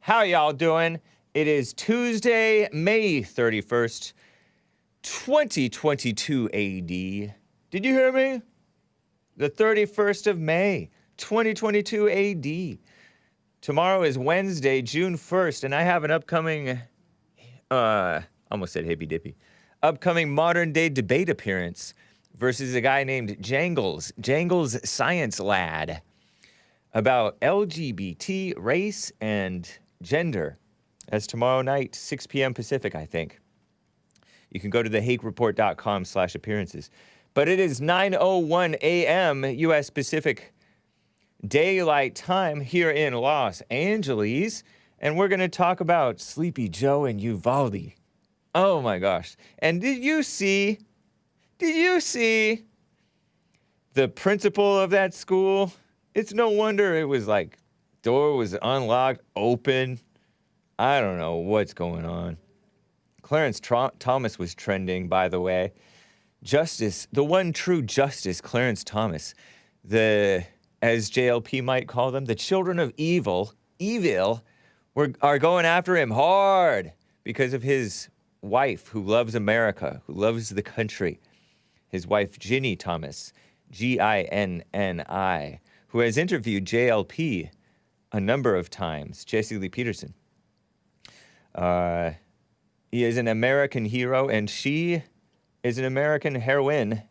How y'all doing? It is Tuesday, May 31st, 2022 AD. Did you hear me? The 31st of May, 2022 AD. Tomorrow is Wednesday, June 1st, and I have an upcoming, almost said hippy dippy, upcoming modern day debate appearance versus a guy named Jangles Science Lad, about LGBT, race, and gender. That's tomorrow night, 6 p.m. Pacific, I think. You can go to the hakereport.com/appearances. But it is 9:01 a.m. U.S. Pacific Daylight Time here in Los Angeles, and we're going to talk about Sleepy Joe and Uvalde. Oh my gosh. And did you see the principal of that school? It's no wonder it was like, door was unlocked, open. I don't know what's going on. Clarence Thomas was trending, by the way. Justice, the one true Justice Clarence Thomas, as JLP might call them, the children of evil, are going after him hard because of his wife who loves America, who loves the country. His wife, Ginni Thomas, Ginni, who has interviewed JLP a number of times, Jesse Lee Peterson. He is an American hero, and she is an American heroine.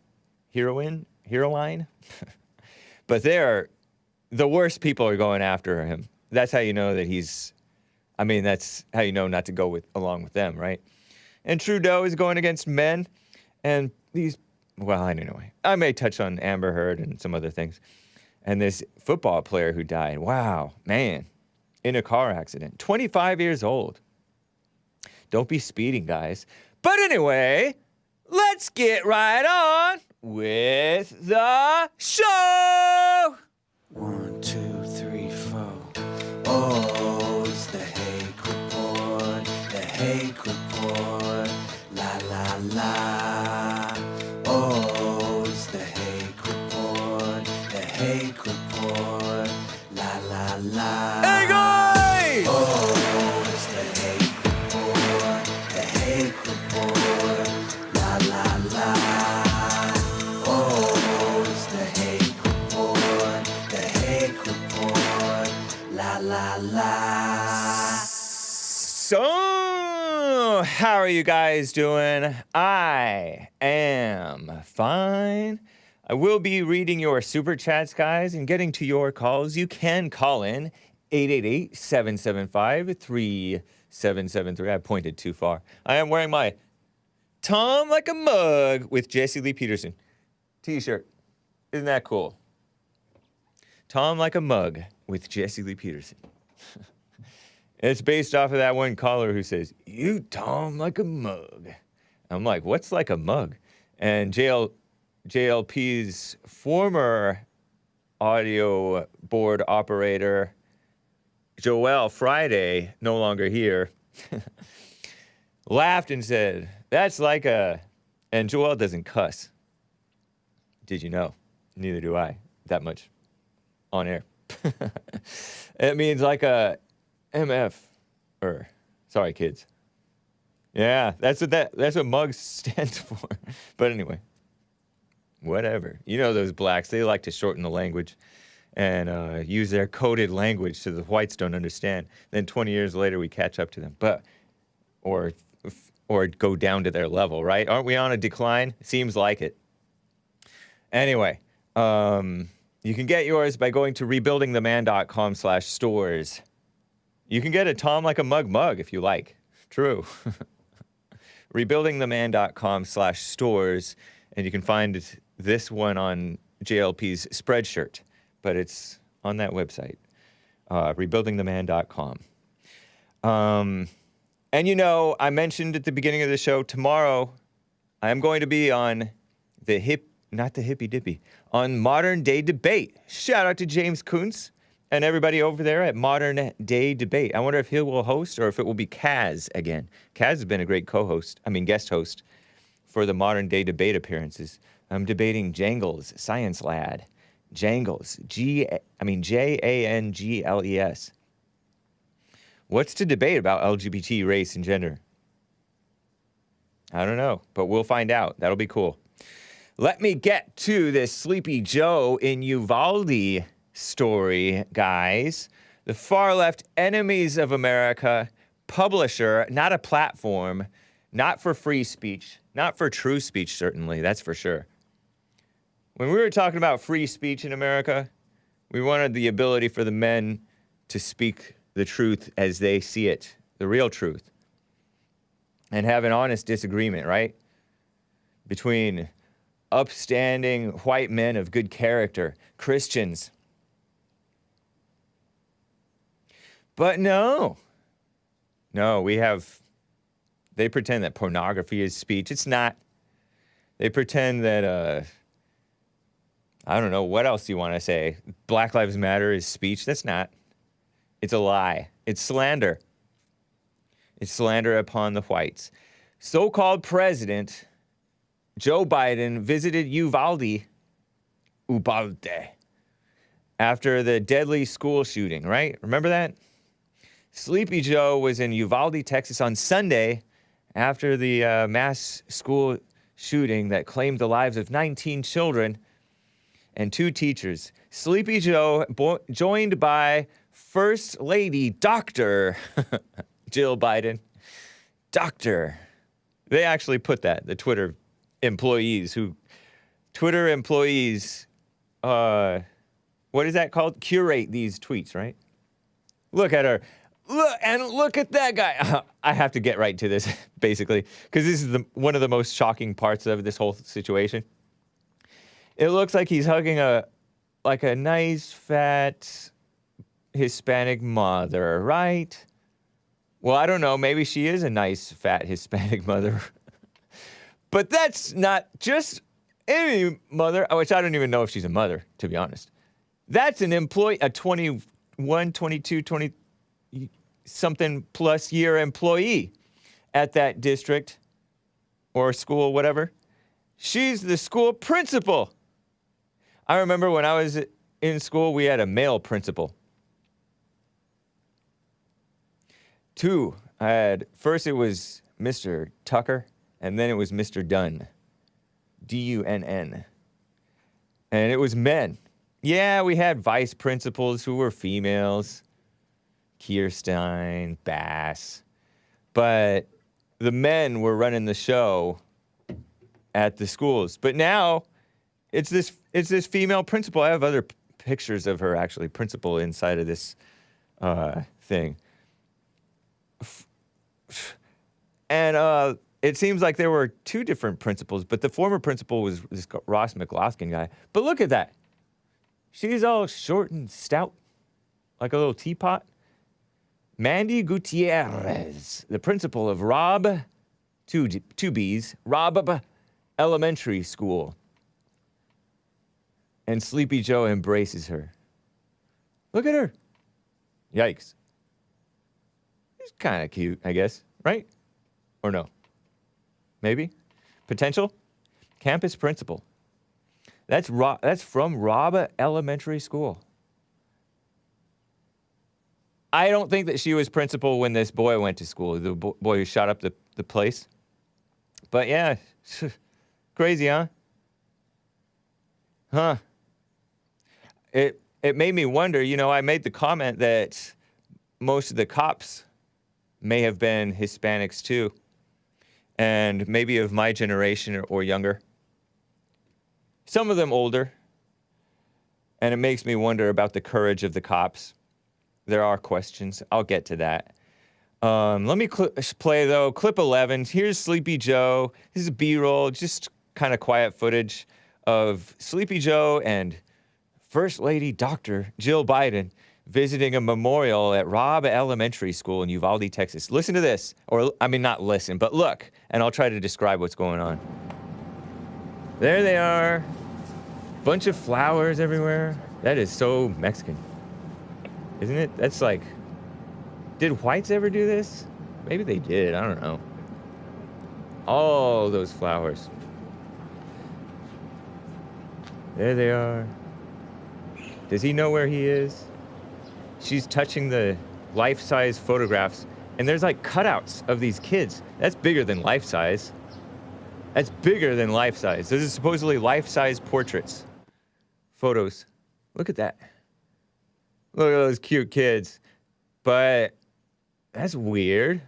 But the worst people are going after him. That's how you know that that's how you know not to go along with them, right? And Trudeau is going against men, and anyway, I may touch on Amber Heard and some other things. And this football player who died, wow, man, in a car accident, 25 years old. Don't be speeding, guys. But anyway, let's get right on with the show. 1, 2, 3, 4. Oh, it's the Hake Report. The Hake Report. La la la. Oh, it's the Hake Report. The Hake Report. La la la. Hey guys! Oh, it's the Hake Report. The Hake Report. La la la. Oh, it's the Hake Report. The Hake Report. La la la. So, how are you guys doing? I am fine. I will be reading your super chats, guys, and getting to your calls. You can call in 888-775-3773. I pointed too far. I am wearing my Tom Like a Mug with Jesse Lee Peterson t-shirt. Isn't that cool? Tom Like a Mug with Jesse Lee Peterson. It's based off of that one caller who says, "You Tom like a mug." I'm like, what's like a mug? And JLP's former audio board operator, Joel Friday, no longer here, laughed and said, "That's like a..." And Joel doesn't cuss. Did you know? Neither do I, that much on air. It means like a MF, sorry kids. Yeah, that's what mug stands for. But anyway, whatever. You know those blacks, they like to shorten the language and use their coded language so the whites don't understand. Then 20 years later we catch up to them. Or go down to their level, right? Aren't we on a decline? Seems like it. Anyway, you can get yours by going to rebuildingtheman.com/stores. You can get a Tom Like a Mug if you like. True. Rebuildingtheman.com/stores, and you can find this one on JLP's Spreadshirt, but it's on that website, rebuildingtheman.com. And you know, I mentioned at the beginning of the show, tomorrow I am going to be on on Modern Day Debate. Shout out to James Kuntz and everybody over there at Modern Day Debate. I wonder if he will host or if it will be Kaz again. Kaz has been a great guest host for the Modern Day Debate appearances. I'm debating Jangles Science Lad Jangles. Jangles. What's to debate about LGBT race and gender? I don't know, but we'll find out. That'll be cool. Let me get to this Sleepy Joe in Uvalde story, guys. The far left enemies of America publisher, not a platform, not for free speech, not for true speech, certainly, that's for sure. When we were talking about free speech in America, we wanted the ability for the men to speak the truth as they see it, the real truth, and have an honest disagreement, right? Between upstanding white men of good character, Christians. But no, they pretend that pornography is speech. It's not. They pretend that, I don't know, what else do you want to say? Black Lives Matter is speech. That's not. It's a lie. It's slander. It's slander upon the whites. So-called President Joe Biden visited Uvalde, after the deadly school shooting, right? Remember that? Sleepy Joe was in Uvalde, Texas on Sunday after the mass school shooting that claimed the lives of 19 children and 2 teachers. Sleepy Joe, joined by First Lady Dr. Jill Biden. Doctor. They actually put that, the Twitter employees, what is that called? Curate these tweets, right? Look at her. Look at that guy. I have to get right to this, basically, because this is one of the most shocking parts of this whole situation. It looks like he's hugging a nice, fat Hispanic mother, right? Well, I don't know. Maybe she is a nice, fat Hispanic mother. But that's not just any mother, which I don't even know if she's a mother, to be honest. That's an employee, a 21, 22, 20 something plus year employee at that district or school, whatever. She's the school principal. I remember when I was in school, we had a male principal. 2, first it was Mr. Tucker, and then it was Mr. Dunn. Dunn. And it was men. Yeah, we had vice principals who were females. Kirstein, Bass. But the men were running the show at the schools. But now it's this female principal. I have other pictures of her, actually, principal inside of this thing. And it seems like there were 2 different principals, but the former principal was this Ross McLaughlin guy. But look at that. She's all short and stout, like a little teapot. Mandy Gutierrez, the principal of Robb, 2 B's, Robb Elementary School. And Sleepy Joe embraces her. Look at her. Yikes. She's kind of cute, I guess, right? Or no? Maybe? Potential? Campus principal. That's from Robb Elementary School. I don't think that she was principal when this boy went to school, the boy who shot up the place. But yeah, crazy, huh? Huh. It made me wonder, I made the comment that most of the cops may have been Hispanics too, and maybe of my generation or younger. Some of them older. And it makes me wonder about the courage of the cops. There are questions. I'll get to that. Let me play, though, clip 11. Here's Sleepy Joe. This is B-roll, just kind of quiet footage of Sleepy Joe and First Lady Dr. Jill Biden visiting a memorial at Robb Elementary School in Uvalde, Texas. Listen to this. Not listen, but look, and I'll try to describe what's going on. There they are. Bunch of flowers everywhere. That is so Mexican. Isn't it? That's like, did whites ever do this? Maybe they did. I don't know. All those flowers. There they are. Does he know where he is? She's touching the life-size photographs, and there's like cutouts of these kids. That's bigger than life-size. That's bigger than life-size. Those are supposedly life-size portraits. Photos. Look at that. Look at those cute kids. But that's weird.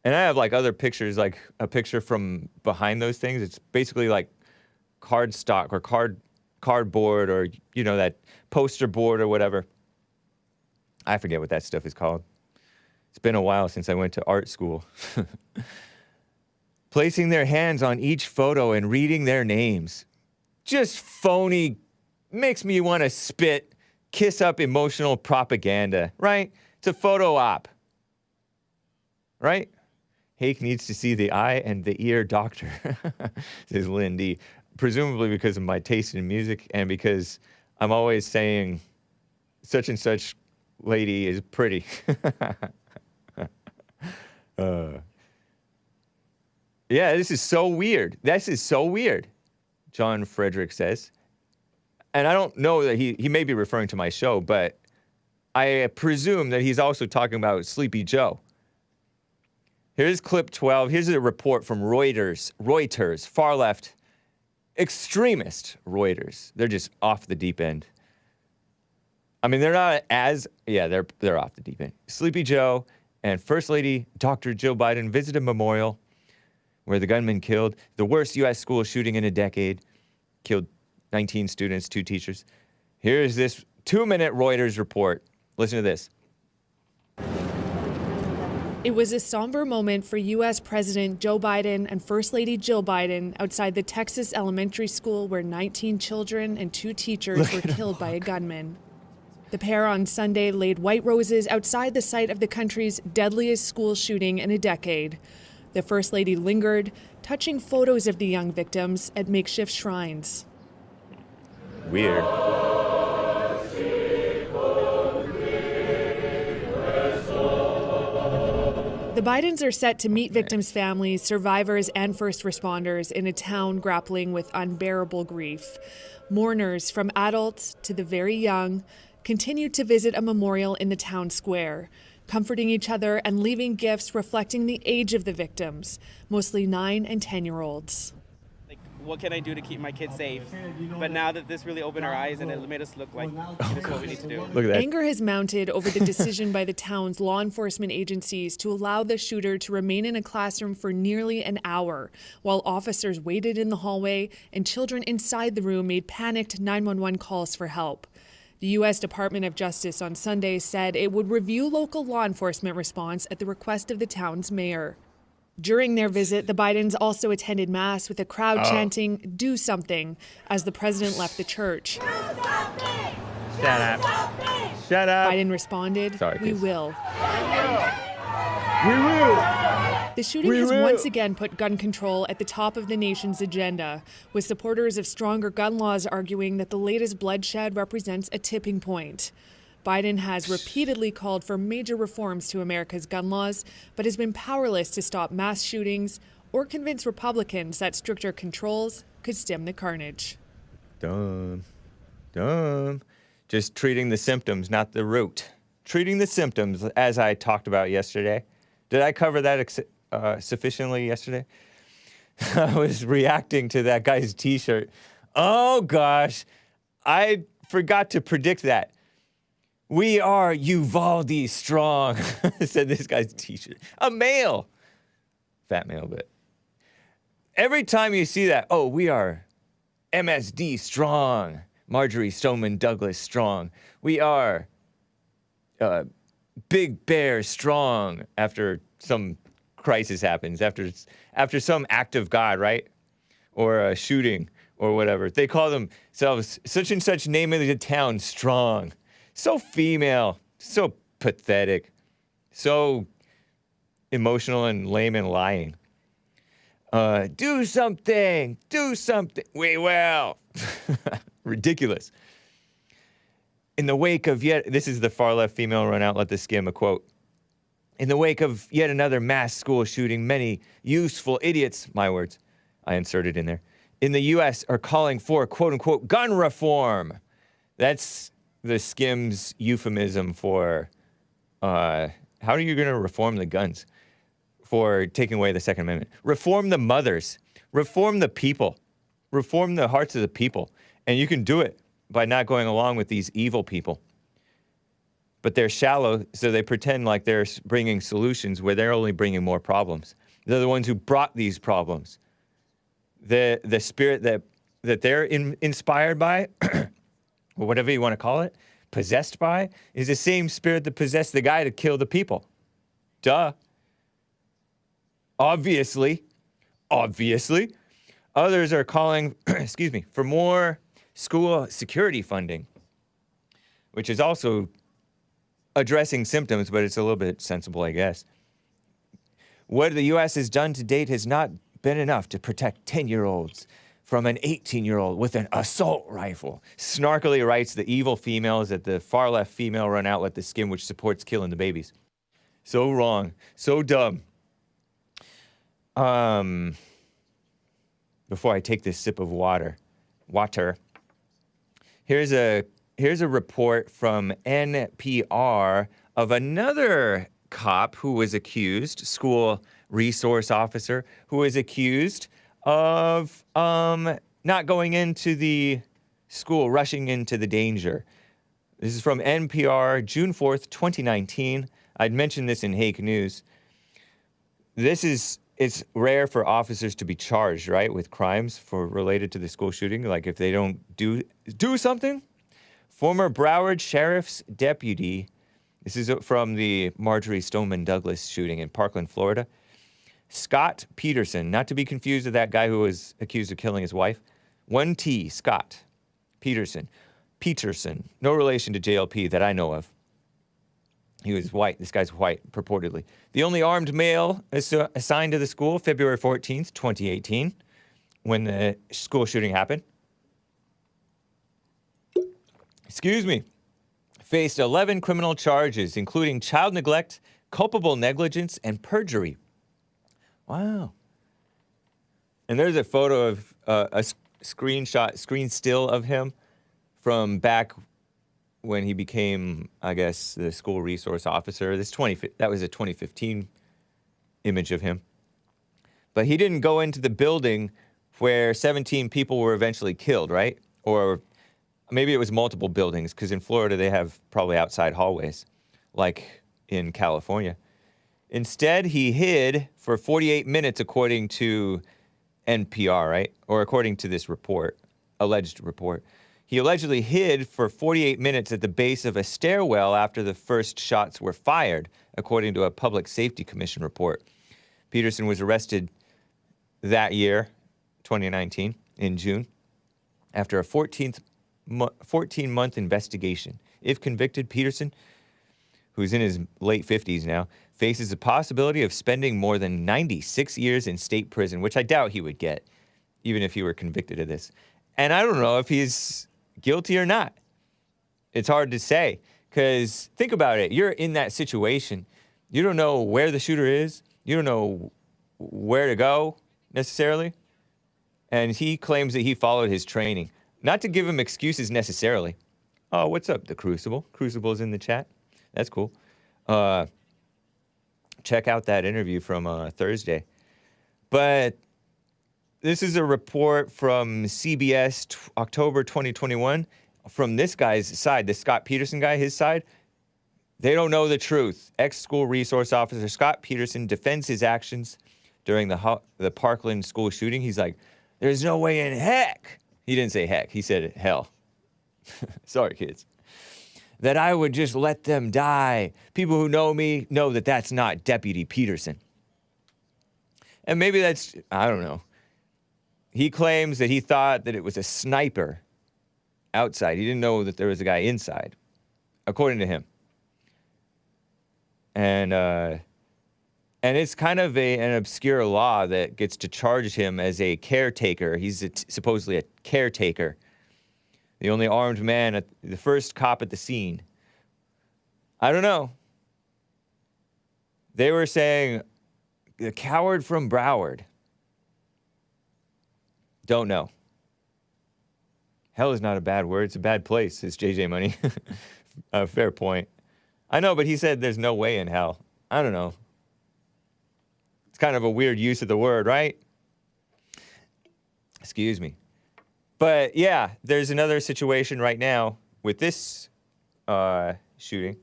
And I have like other pictures, like a picture from behind those things. It's basically like cardstock or cardboard or, you know, that poster board or whatever. I forget what that stuff is called. It's been a while since I went to art school. Placing their hands on each photo and reading their names. Just phony, makes me want to spit, kiss up emotional propaganda, right? It's a photo op, right? Hake needs to see the eye and the ear doctor, says Lindy. Presumably because of my taste in music and because I'm always saying such and such lady is pretty. Yeah, this is so weird. This is so weird, John Frederick says. And I don't know that he may be referring to my show, but I presume that he's also talking about Sleepy Joe. Here's clip 12. Here's a report from Reuters, far left, extremist Reuters. They're just off the deep end. I mean, they're not as, yeah, they're off the deep end. Sleepy Joe and First Lady Dr. Jill Biden visit a memorial where the gunman killed the worst U.S. school shooting in a decade, killed 19 students, 2 teachers. Here's this 2-minute Reuters report. Listen to this. It was a somber moment for U.S. President Joe Biden and First Lady Jill Biden outside the Texas elementary school where 19 children and 2 teachers were killed by a gunman. The pair on Sunday laid white roses outside the site of the country's deadliest school shooting in a decade. The First Lady lingered, touching photos of the young victims at makeshift shrines. Weird. The Bidens are set to meet victims' families, survivors, and first responders in a town grappling with unbearable grief. Mourners, from adults to the very young, continue to visit a memorial in the town square, comforting each other and leaving gifts reflecting the age of the victims, mostly 9 and 10-year-olds. Like, what can I do to keep my kids safe? But now that this really opened our eyes and it made us look like this is what we need to do. Look at that. Anger has mounted over the decision by the town's law enforcement agencies to allow the shooter to remain in a classroom for nearly an hour, while officers waited in the hallway and children inside the room made panicked 911 calls for help. The U.S. Department of Justice on Sunday said it would review local law enforcement response at the request of the town's mayor. During their visit, the Bidens also attended Mass with a crowd chanting, "Do something," as the president left the church. Shut up. Shut up. Biden responded, Sorry, "We kids. will." We will. The shooting has once again put gun control at the top of the nation's agenda, with supporters of stronger gun laws arguing that the latest bloodshed represents a tipping point. Biden has repeatedly called for major reforms to America's gun laws, but has been powerless to stop mass shootings or convince Republicans that stricter controls could stem the carnage. Dumb. Just treating the symptoms, not the root. Treating the symptoms, as I talked about yesterday. Did I cover that sufficiently yesterday? I was reacting to that guy's t-shirt. Oh, gosh. I forgot to predict that. We are UVALDE strong, said this guy's t-shirt. A male. Fat male, but. Every time you see that, oh, we are MSD strong. Marjorie Stoneman Douglas strong. We are Big Bear strong after some crisis happens, after some act of God, right? Or a shooting or whatever. They call themselves such and such name of the town strong. So female, so pathetic, so emotional and lame and lying. Do something, we will. Ridiculous. In the wake of this is the far left female run out, let this skim a quote. In the wake of yet another mass school shooting, many useful idiots, my words, I inserted in there, in the U.S. are calling for quote unquote gun reform. That's the Skims euphemism for how are you going to reform the guns? For taking away the Second Amendment. Reform the mothers. Reform the people. Reform the hearts of the people. And you can do it by not going along with these evil people. But they're shallow, so they pretend like they're bringing solutions where they're only bringing more problems. They're the ones who brought these problems. The spirit that they're inspired by, or whatever you want to call it, possessed by, is the same spirit that possessed the guy to kill the people. Duh. Obviously. Others are calling, for more school security funding, which is also addressing symptoms, but it's a little bit sensible, I guess. What the U.S. has done to date has not been enough to protect 10-year-olds from an 18-year-old with an assault rifle. Snarkily writes the evil females at the far-left female-run outlet, The Skim, which supports killing the babies. So wrong. So dumb. Before I take this sip of water, here's a report from NPR of another cop who was accused, school resource officer, who was accused of not going into the school, rushing into the danger. This is from NPR, June 4th, 2019. I'd mentioned this in Hake News. It's rare for officers to be charged, right, with crimes related to the school shooting. Like if they don't do something. Former Broward Sheriff's deputy, this is from the Marjorie Stoneman Douglas shooting in Parkland, Florida. Scott Peterson, not to be confused with that guy who was accused of killing his wife. 1T, Scott Peterson. No relation to JLP that I know of. He was white. This guy's white, purportedly. The only armed male assigned to the school, February 14th, 2018, when the school shooting happened. Faced 11 criminal charges, including child neglect, culpable negligence, and perjury. Wow. And there's a photo of a screen still of him from back when he became, I guess, the school resource officer. That was a 2015 image of him. But he didn't go into the building where 17 people were eventually killed, right? Or maybe it was multiple buildings, because in Florida they have probably outside hallways, like in California. Instead, he hid for 48 minutes, according to NPR, right? Or according to this report, alleged report. He allegedly hid for 48 minutes at the base of a stairwell after the first shots were fired, according to a Public Safety Commission report. Peterson was arrested that year, 2019, in June, after a 14-month investigation. If convicted, Peterson, who's in his late 50s now, faces the possibility of spending more than 96 years in state prison, which I doubt he would get, even if he were convicted of this. And I don't know if he's guilty or not. It's hard to say, because think about it. You're in that situation. You don't know where the shooter is. You don't know where to go, necessarily. And he claims that he followed his training. Not to give him excuses, necessarily. Oh, what's up, the Crucible? Crucible's in the chat. That's cool. Check out that interview from Thursday. But this is a report from CBS, October 2021. From this guy's side, the Scott Peterson guy, his side, they don't know the truth. Ex-school resource officer Scott Peterson defends his actions during the Parkland school shooting. He's like, there's no way in heck. He didn't say heck. He said hell. Sorry, kids. That I would just let them die. People who know me know that that's not Deputy Peterson. And maybe that's, I don't know. He claims that he thought that it was a sniper outside. He didn't know that there was a guy inside, according to him. And it's kind of an obscure law that gets to charge him as a caretaker. He's supposedly a caretaker. The only armed man, the first cop at the scene. I don't know. They were saying the coward from Broward. Don't know. Hell is not a bad word. It's a bad place. It's JJ Money. Fair point. I know, but he said there's no way in hell. I don't know. It's kind of a weird use of the word, right? Excuse me. But yeah, there's another situation right now with this shooting.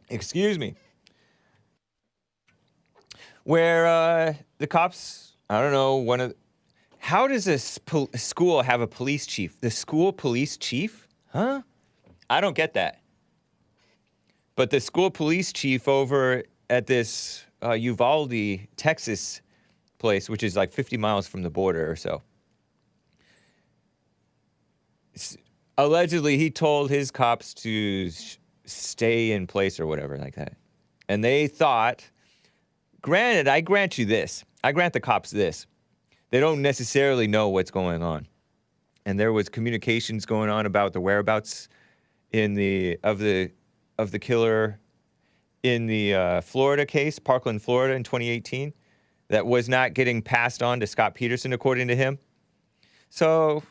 Excuse me. Where the cops, I don't know, how does a school have a police chief? The school police chief? Huh? I don't get that. But the school police chief over at this Uvalde, Texas place, which is like 50 miles from the border or so, allegedly he told his cops to stay in place or whatever like that. And they thought, granted, I grant you this. I grant the cops this. They don't necessarily know what's going on. And there was communications going on about the whereabouts of the killer in the Florida case, Parkland, Florida in 2018, that was not getting passed on to Scott Peterson, according to him. So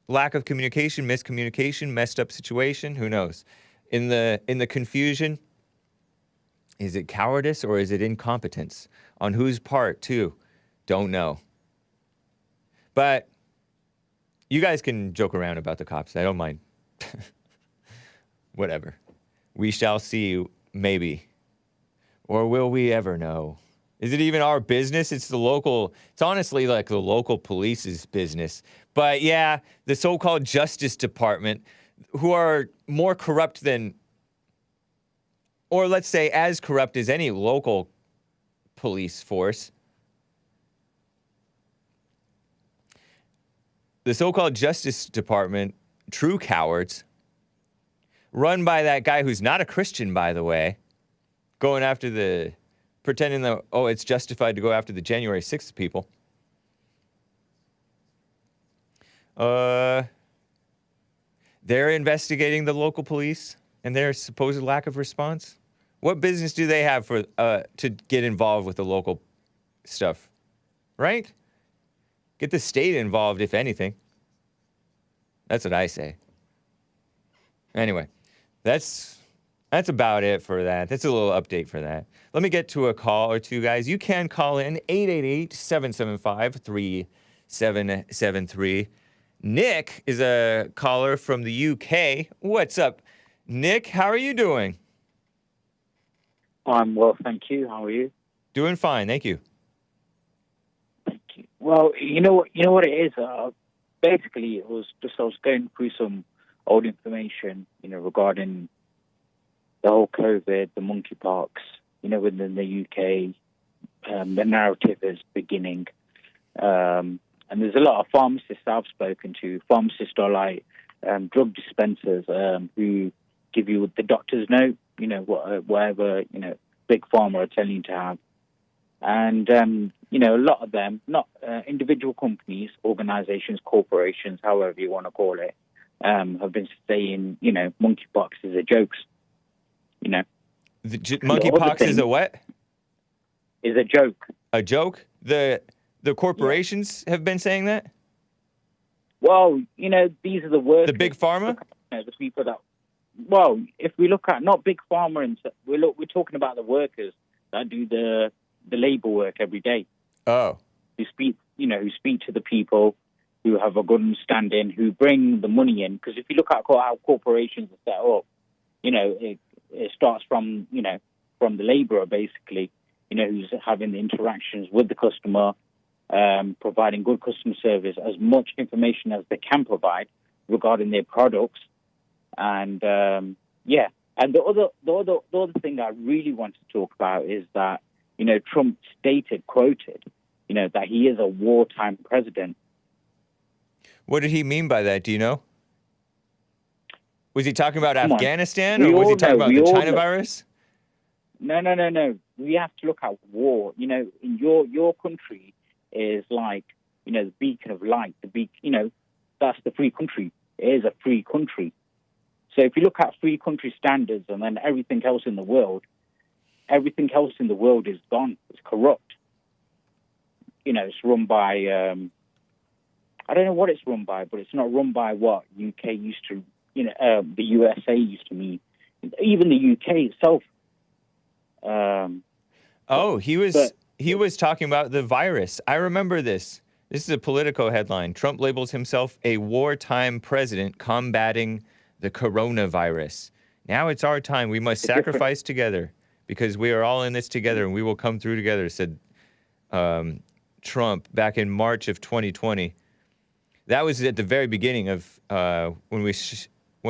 lack of communication, miscommunication, messed up situation, who knows? In the confusion, is it cowardice or is it incompetence? On whose part, too? Don't know. But you guys can joke around about the cops. I don't mind. Whatever. We shall see, maybe. Or will we ever know? Is it even our business? It's honestly like the local police's business. But yeah, the so-called Justice Department, who are more corrupt than, or let's say as corrupt as any local police force. The so-called Justice Department, true cowards, run by that guy who's not a Christian, by the way, going after pretending that, it's justified to go after the January 6th people. They're investigating the local police and their supposed lack of response. What business do they have to get involved with the local stuff, right? Get the state involved, if anything. That's what I say. Anyway, that's about it for that. That's a little update for that. Let me get to a call or two, guys. You can call in 888-775-3773. Nick is a caller from the UK. What's up, Nick? How are you doing? I'm well, thank you. How are you? Doing fine, thank you. Thank you. Well, you know what it is. Basically, it was just I was going through some old information, regarding the whole COVID, the monkeypox, within the UK. The narrative is beginning, and there's a lot of pharmacists I've spoken to. Pharmacists are like drug dispensers who give you the doctor's note, whatever big pharma are telling you to have. And, a lot of them, not individual companies, organizations, corporations, however you want to call it, have been saying, monkeypox is a joke. Monkeypox is a what? Is a joke. A joke? The corporations have been saying that? Well, these are the workers. The big pharma? The people that... Well, if we look at not big pharma, and we're talking about the workers that do the labor work every day. Oh. Who speak to the people, who have a good understanding, who bring the money in. Because if you look at how corporations are set up, it starts from the laborer, basically, who's having the interactions with the customer, providing good customer service, as much information as they can provide regarding their products. And, and the other thing I really want to talk about is that, Trump quoted, that he is a wartime president. What did he mean by that? Do you know? Was he talking about Afghanistan, or was he talking about the China virus? No. We have to look at war. In your country is like, the beacon of light. That's the free country. It is a free country. So if you look at free country standards, and then everything else in the world is gone. It's corrupt. It's run by, I don't know what it's run by, but it's not run by what UK used to, the USA used to mean. Even the UK itself. He was talking about the virus. I remember this. This is a Politico headline. Trump labels himself a wartime president combating the coronavirus. Now it's our time. We must sacrifice together because we are all in this together and we will come through together, said Trump back in March of 2020. That was at the very beginning of when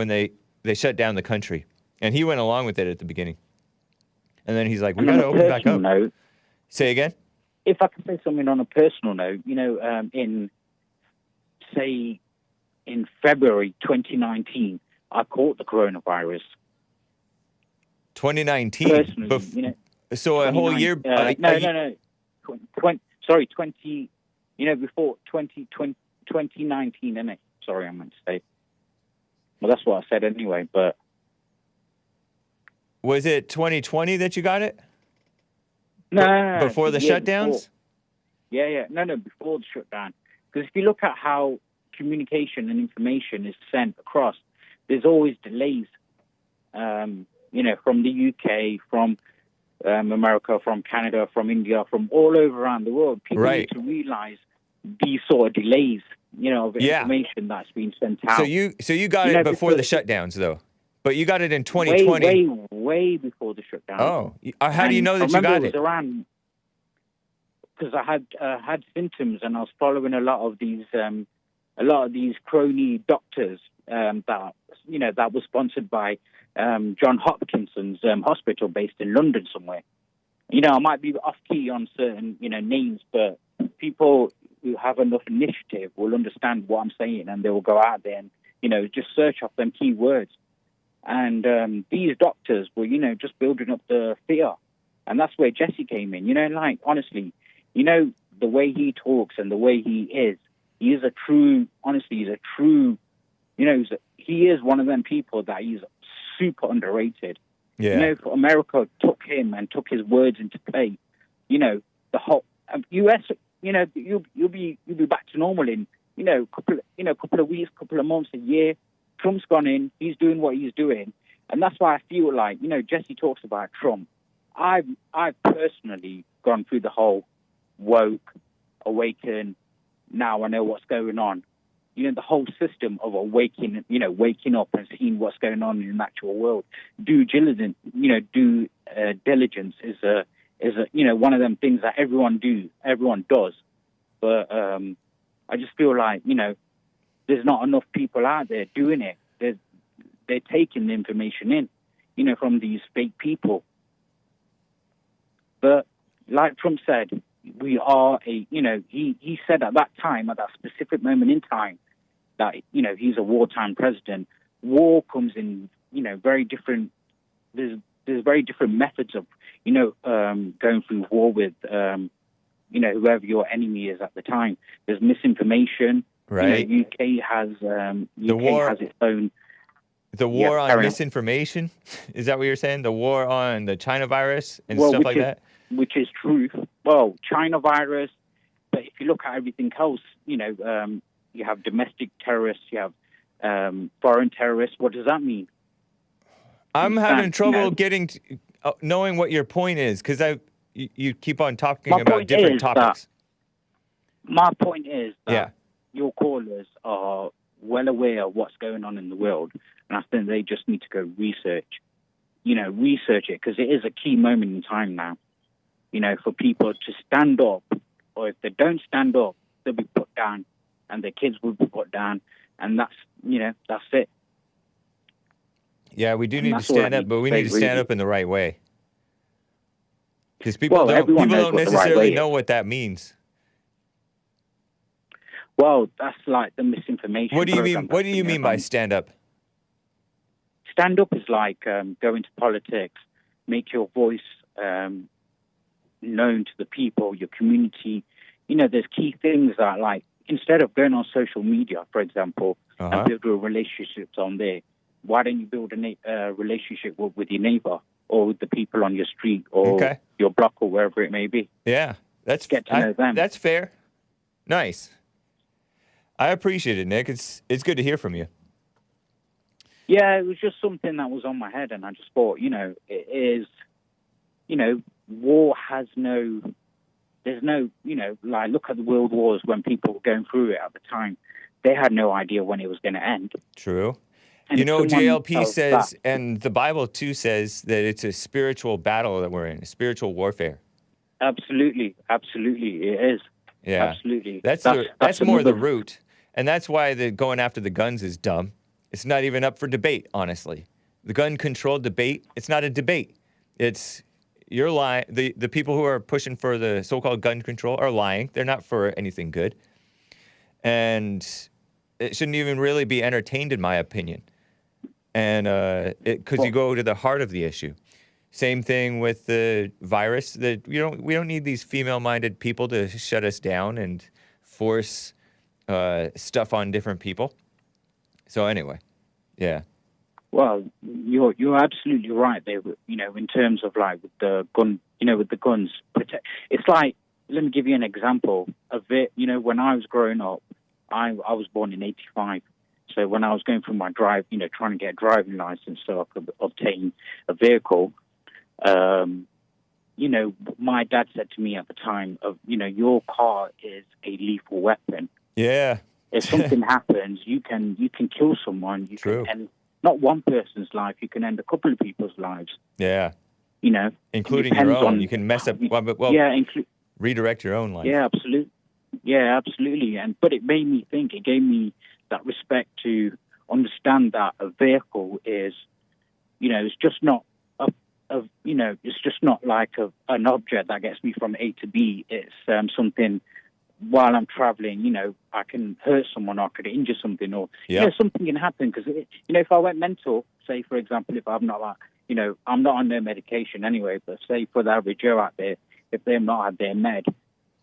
they shut down the country. And he went along with it at the beginning. And then he's like, we got to open back up. Note, say again? If I can say something on a personal note, in February 2019, I caught the coronavirus. 2019? Personally, so a whole year? No. 20, before 2019, innit? Sorry, I meant to say. Well, that's what I said anyway, but... Was it 2020 that you got it? No. Before the shutdowns? Yeah. No, before the shutdown. Because if you look at how communication and information is sent across, there's always delays, from the UK, from America, from Canada, from India, from all over around the world. People need to realize these sort of delays, of information that's been sent out. So you got it before the shutdowns, though? But you got it in 2020. Way before the shutdown. Oh, how do you know that you got it? Because I had symptoms, and I was following a lot of these crony doctors that was sponsored by John Hopkinson's hospital based in London somewhere. I might be off key on certain names, but people who have enough initiative will understand what I'm saying, and they will go out there and just search off them keywords. And these doctors were, just building up the fear. And that's where Jesse came in. Honestly, the way he talks and the way he is he is one of them people that he's super underrated. Yeah. America took him and took his words into play. The whole US, you'll be back to normal in, couple of weeks, couple of months, a year. Trump's gone in. He's doing what he's doing. And that's why I feel like, Jesse talks about Trump. I've personally gone through the whole woke, awaken, now I know what's going on. The whole system of waking up and seeing what's going on in the natural world. Due diligence, diligence is one of them things that everyone does. But I just feel like, there's not enough people out there doing it. They're taking the information in, from these fake people. But like Trump said, we are he said at that time, at that specific moment in time, that, he's a wartime president. War comes in, very different, there's very different methods of, going through war with, whoever your enemy is at the time. There's misinformation. Right. UK has its own. The war on misinformation? Is that what you're saying? The war on the China virus and stuff like that? Which is truth. Well, China virus, but if you look at everything else, you have domestic terrorists, you have foreign terrorists. What does that mean? I'm having trouble knowing what your point is, because you keep on talking about different topics. My point is that your callers are well aware of what's going on in the world, and I think they just need to go research it, because it is a key moment in time now, for people to stand up, or if they don't stand up, they'll be put down, and their kids will be put down, and that's it. Yeah, we do need to stand up, but we need to stand up in the right way. Because people don't necessarily know what that means. Well, that's like the misinformation. What do you mean? What do you mean by stand up? Stand up is like go into politics, make your voice known to the people, your community. There's key things that, like, instead of going on social media, for example, and build relationships on there, why don't you build a relationship with your neighbor or with the people on your street or your block or wherever it may be? Yeah, get to know them. That's fair. Nice. I appreciate it, Nick. It's good to hear from you. Yeah, it was just something that was on my head, and I just thought, it is, war has no, there's no, like, look at the world wars when people were going through it at the time. They had no idea when it was going to end. True. And if someone JLP tells says, that- and the Bible too says that it's a spiritual battle that we're in, a spiritual warfare. Absolutely, it is. Yeah. Absolutely. That's more the another- root. And that's why the going after the guns is dumb. It's not even up for debate, honestly. The gun control debate, it's not a debate. It's you're lying. The people who are pushing for the so-called gun control are lying. They're not for anything good. And it shouldn't even really be entertained, in my opinion. And because you go to the heart of the issue. Same thing with the virus. That we don't need these female-minded people to shut us down and force stuff on different people. So anyway, yeah. Well, you're absolutely right there. In terms of like with the gun, with the guns. It's like, let me give you an example of it. When I was growing up, I was born in '85. So when I was going through my drive, trying to get a driving license so I could obtain a vehicle, my dad said to me at the time your car is a lethal weapon. Yeah. If something happens, you can kill someone. You True. can end not one person's life. You can end a couple of people's lives. Yeah. Including Depends your own. on- You can mess up. Redirect your own life. Yeah, absolutely. Yeah, absolutely. But it made me think. It gave me that respect to understand that a vehicle is, it's just not it's just not like an object that gets me from A to B. It's something. While I'm traveling, I can hurt someone, or I could injure something, or something can happen. Because if I went mental, say for example, if I'm not I'm not on no medication anyway, but say for the average Joe out there, if they've not had their med,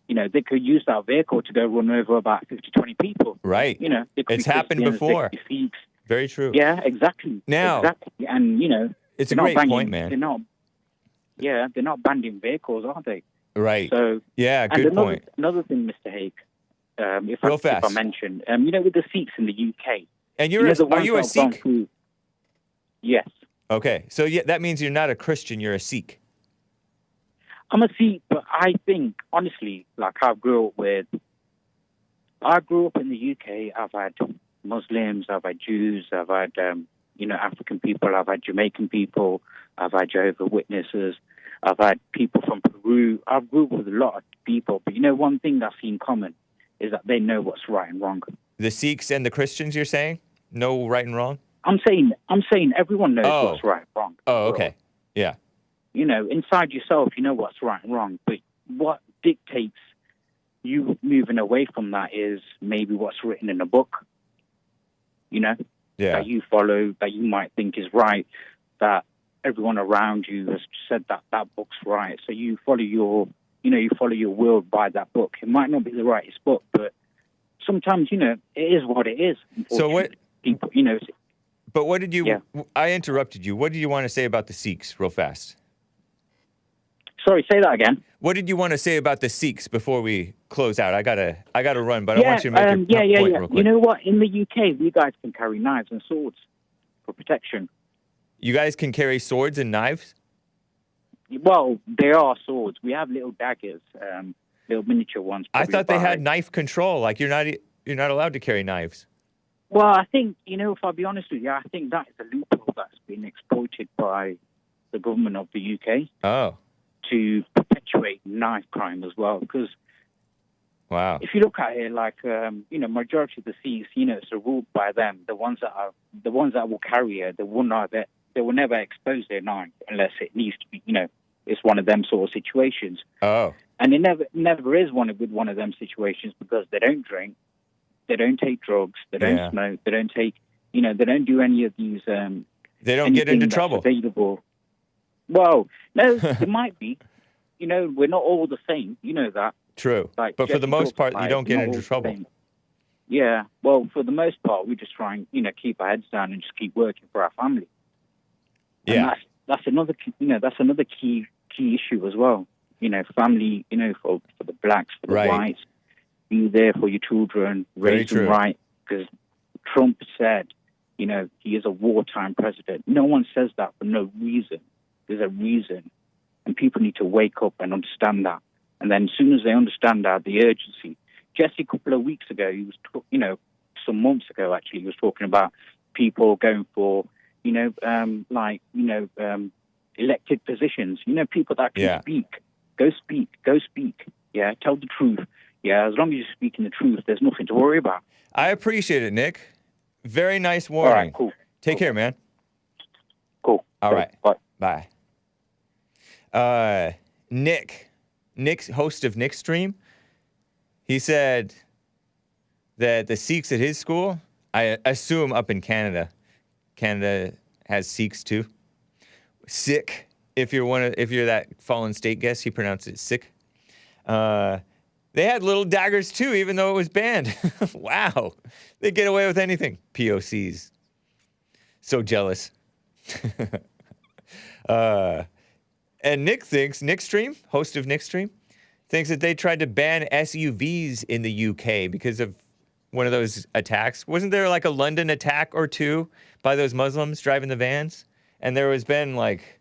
they could use that vehicle to go run over about 50, 20 people. Right. It's happened 50, before. 60 feet. Very true. Yeah, exactly. Now, exactly. And it's a they're not great banging- point, man. They're not banning vehicles, are they? Right. So yeah, and good point. Another thing, Mr. Hake, if Real I fast. mention, with the Sikhs in the UK. And the are ones you a that have gone Sikh? through- Yes. Okay, so that means you're not a Christian, you're a Sikh. I'm a Sikh, but I think, honestly, like I grew up in the UK, I've had Muslims, I've had Jews, I've had, African people, I've had Jamaican people, I've had Jehovah's Witnesses, I've had people from Peru. I've grew up with a lot of people, but one thing that's in common is that they know what's right and wrong. The Sikhs and the Christians, you're saying? No right and wrong? I'm saying everyone knows what's right and wrong. Oh, okay. Yeah. Inside yourself, you know what's right and wrong, but what dictates you moving away from that is maybe what's written in a book, that you follow, that you might think is right, that everyone around you has said that book's right. So you follow your world by that book. It might not be the rightest book, but sometimes, it is what it is. So what people, But what did you? Yeah. I interrupted you. What did you want to say about the Sikhs, real fast? Sorry, say that again. What did you want to say about the Sikhs before we close out? I gotta run, but I want you to make your point real quick. You know what? In the UK, we guys can carry knives and swords for protection. You guys can carry swords and knives? Well, there are swords. We have little daggers, little miniature ones. I thought they had probably knife control. Like you're not allowed to carry knives. Well, I think, if I'll be honest with you, I think that is a loophole that's been exploited by the government of the UK Oh, to perpetuate knife crime as well. Because wow. if you look at it, like majority of the Sikhs, it's ruled by them. The ones that will carry it, they will never expose their knife unless it needs to be. It's one of them sort of situations. Oh, And it never is one of them situations because they don't drink, they don't take drugs, they don't smoke, they don't take, they don't do any of these. they don't get into anything that's trouble. Available. Well, no, it might be. We're not all the same. You know that. True. Like, But for the Jesse most talks part, about you it, don't we're get not into all the trouble. same. Yeah. Well, for the most part, we just try and keep our heads down and just keep working for our family. And Yeah. that's another key issue as well. Family. For the blacks, for the Right. whites. be there for your children, Very raise them true. right. Because Trump said, you know, he is a wartime president. No one says that for no reason. There's a reason. And people need to wake up and understand that. And then as soon as they understand that, the urgency. Jesse, a couple of weeks ago, he was, some months ago, actually, he was talking about people going for, elected positions. You know, people that can speak. Go speak. Go speak. Yeah, tell the truth. Yeah, as long as you're speaking the truth, there's nothing to worry about. I appreciate it, Nick. Very nice warning. All right, cool. Take care, man. Cool. All right. Bye. Nick, host of Nick's Stream, he said that the Sikhs at his school, I assume up in Canada has Sikhs too. Sikh, if you're that fallen state guest, he pronounced it Sikh. They had little daggers too, even though it was banned. Wow. They get away with anything. POCs. So jealous. And Nick Stream, host of Nick Stream, thinks that they tried to ban SUVs in the UK because of one of those attacks. Wasn't there like a London attack or two by those Muslims driving the vans? And there has been like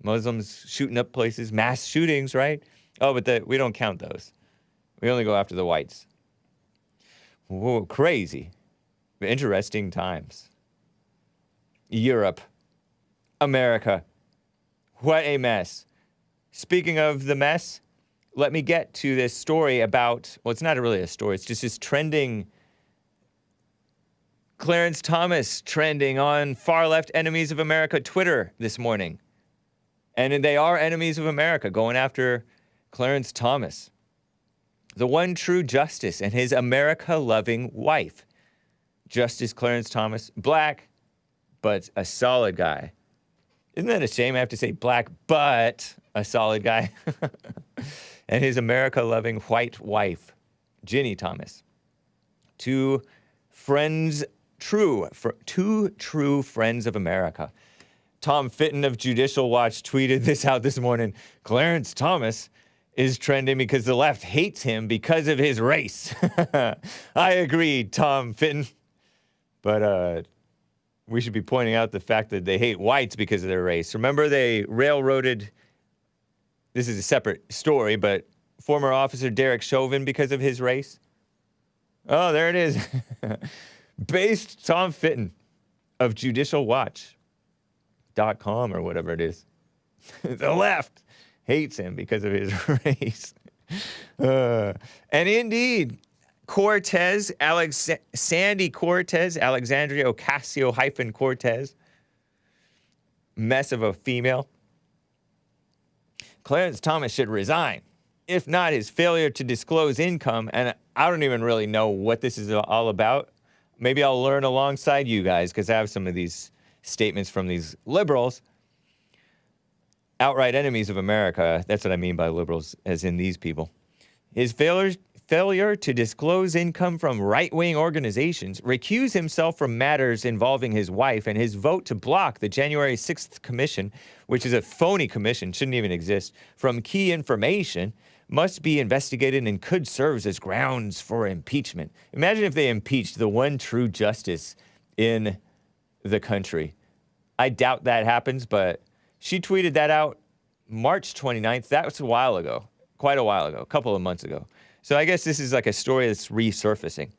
Muslims shooting up places, mass shootings, right? Oh, but we don't count those. We only go after the whites. Whoa, crazy. Interesting times. Europe. America. What a mess. Speaking of the mess, let me get to this story about, well, it's not really a story, it's just this trending, Clarence Thomas trending on far left enemies of America Twitter this morning. And they are enemies of America going after Clarence Thomas, the one true justice, and his America-loving wife. Justice Clarence Thomas, black, but a solid guy. Isn't that a shame? I have to say black, but a solid guy. And his America-loving white wife, Ginni Thomas. Two true friends of America. Tom Fitton of Judicial Watch tweeted this out this morning. Clarence Thomas is trending because the left hates him because of his race. I agree, Tom Fitton. But we should be pointing out the fact that they hate whites because of their race. Remember they railroaded, this is a separate story, but former officer Derek Chauvin because of his race? Oh, there it is. Based Tom Fitton of judicialwatch.com or whatever it is. The left hates him because of his race. And indeed, Sandy Cortez, Alexandria Ocasio-Cortez, mess of a female. Clarence Thomas should resign. If not, his failure to disclose income, and I don't even really know what this is all about. Maybe I'll learn alongside you guys, because I have some of these statements from these liberals. Outright enemies of America. That's what I mean by liberals, as in these people. His failure to disclose income from right-wing organizations, recuse himself from matters involving his wife, and his vote to block the January 6th commission, which is a phony commission, shouldn't even exist, from key information, must be investigated and could serve as grounds for impeachment. Imagine if they impeached the one true justice in the country. I doubt that happens, but she tweeted that out March 29th. That was a while ago, quite a while ago, a couple of months ago. So I guess this is like a story that's resurfacing.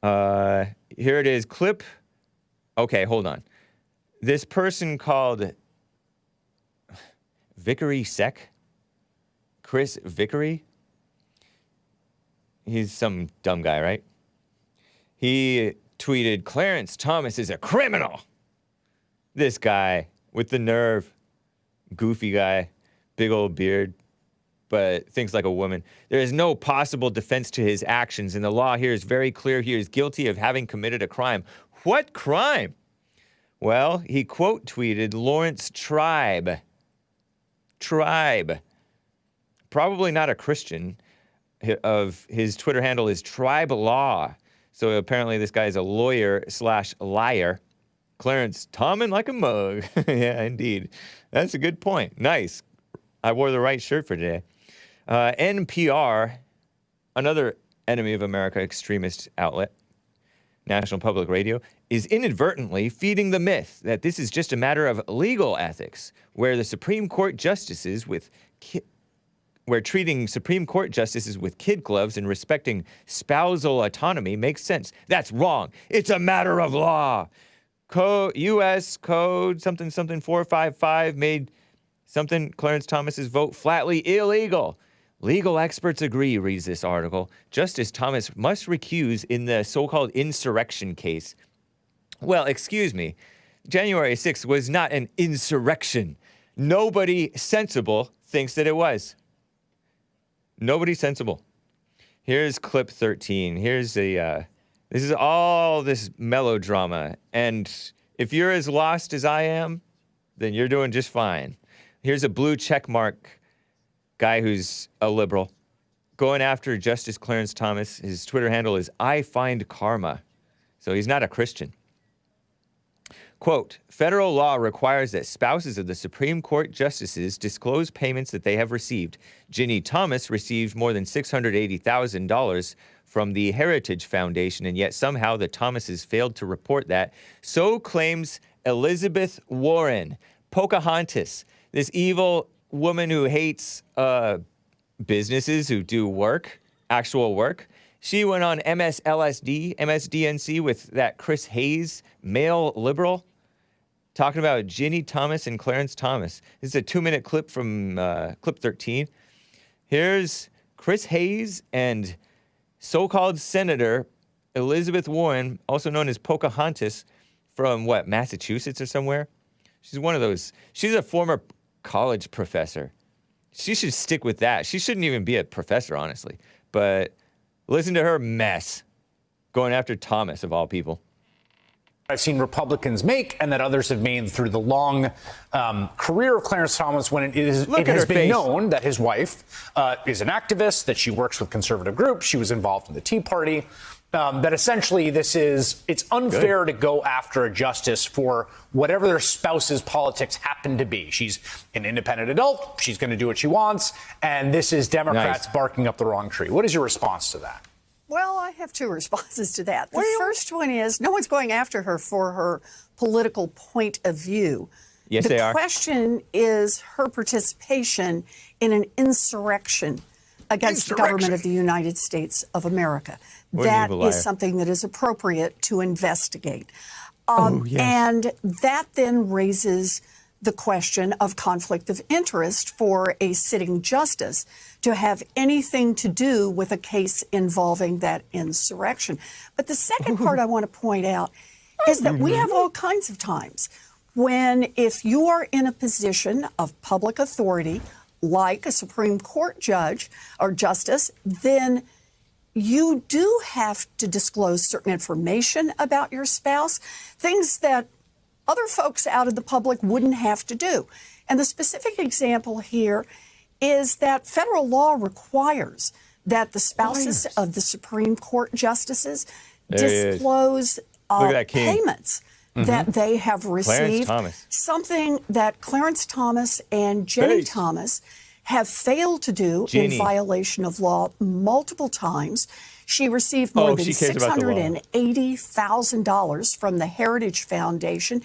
Here it is, clip. Okay, hold on. This person called Vickery Sec, Chris Vickery. He's some dumb guy, right? He tweeted, Clarence Thomas is a criminal. This guy with the nerve, goofy guy, big old beard, but thinks like a woman. There is no possible defense to his actions, and the law here is very clear. He is guilty of having committed a crime. What crime? Well, he quote tweeted Lawrence Tribe. Probably not a Christian. Of his Twitter handle is Tribe Law. So apparently this guy is a lawyer/liar. Clarence Thomas like a mug. Yeah, indeed. That's a good point. Nice. I wore the right shirt for today. NPR another enemy of America extremist outlet, National Public Radio, is inadvertently feeding the myth that this is just a matter of legal ethics, where the Supreme Court justices with where treating Supreme Court justices with kid gloves and respecting spousal autonomy makes sense. That's wrong. It's a matter of law. U.S. Code something 455 made something Clarence Thomas's vote flatly illegal. Legal experts agree, reads this article. Justice Thomas must recuse in the so-called insurrection case. Well, excuse me. January 6th was not an insurrection. Nobody sensible thinks that it was. Nobody sensible. Here's clip 13. Here's this is all this melodrama. And if you're as lost as I am, then you're doing just fine. Here's a blue check mark guy who's a liberal going after Justice Clarence Thomas. His Twitter handle is I Find Karma. So he's not a Christian. Quote, federal law requires that spouses of the Supreme Court justices disclose payments that they have received. Ginni Thomas received more than $680,000 from the Heritage Foundation, and yet somehow the Thomases failed to report that. So claims Elizabeth Warren, Pocahontas, this evil woman who hates businesses who do work, actual work. She went on MSDNC with that Chris Hayes, male liberal, talking about Ginni Thomas and Clarence Thomas. This is a 2-minute clip from clip 13. Here's Chris Hayes and so-called Senator Elizabeth Warren, also known as Pocahontas, from what, Massachusetts or somewhere? She's one of those. She's a former college professor. She should stick with that. She shouldn't even be a professor, honestly. But listen to her mess going after Thomas, of all people. I've seen Republicans make and that others have made through the long career of Clarence Thomas when it has been known that his wife is an activist, that she works with conservative groups, she was involved in the Tea Party, that essentially it's unfair to go after a justice for whatever their spouse's politics happen to be. She's an independent adult, she's going to do what she wants, and this is Democrats barking up the wrong tree. What is your response to that? Well, I have two responses to that. The first one is no one's going after her for her political point of view. Yes, they are. The question is her participation in an insurrection against the government of the United States of America. That is something that is appropriate to investigate. And that then raises the question of conflict of interest for a sitting justice to have anything to do with a case involving that insurrection. But the second part I want to point out is that we have all kinds of times when, if you are in a position of public authority, like a Supreme Court judge or justice, then you do have to disclose certain information about your spouse, things that other folks out of the public wouldn't have to do. And the specific example here is that federal law requires that the spouses of the Supreme Court justices disclose payments that they have received. Something that Clarence Thomas and Ginni Thomas have failed to do in violation of law multiple times. She received more than $680,000 from the Heritage Foundation,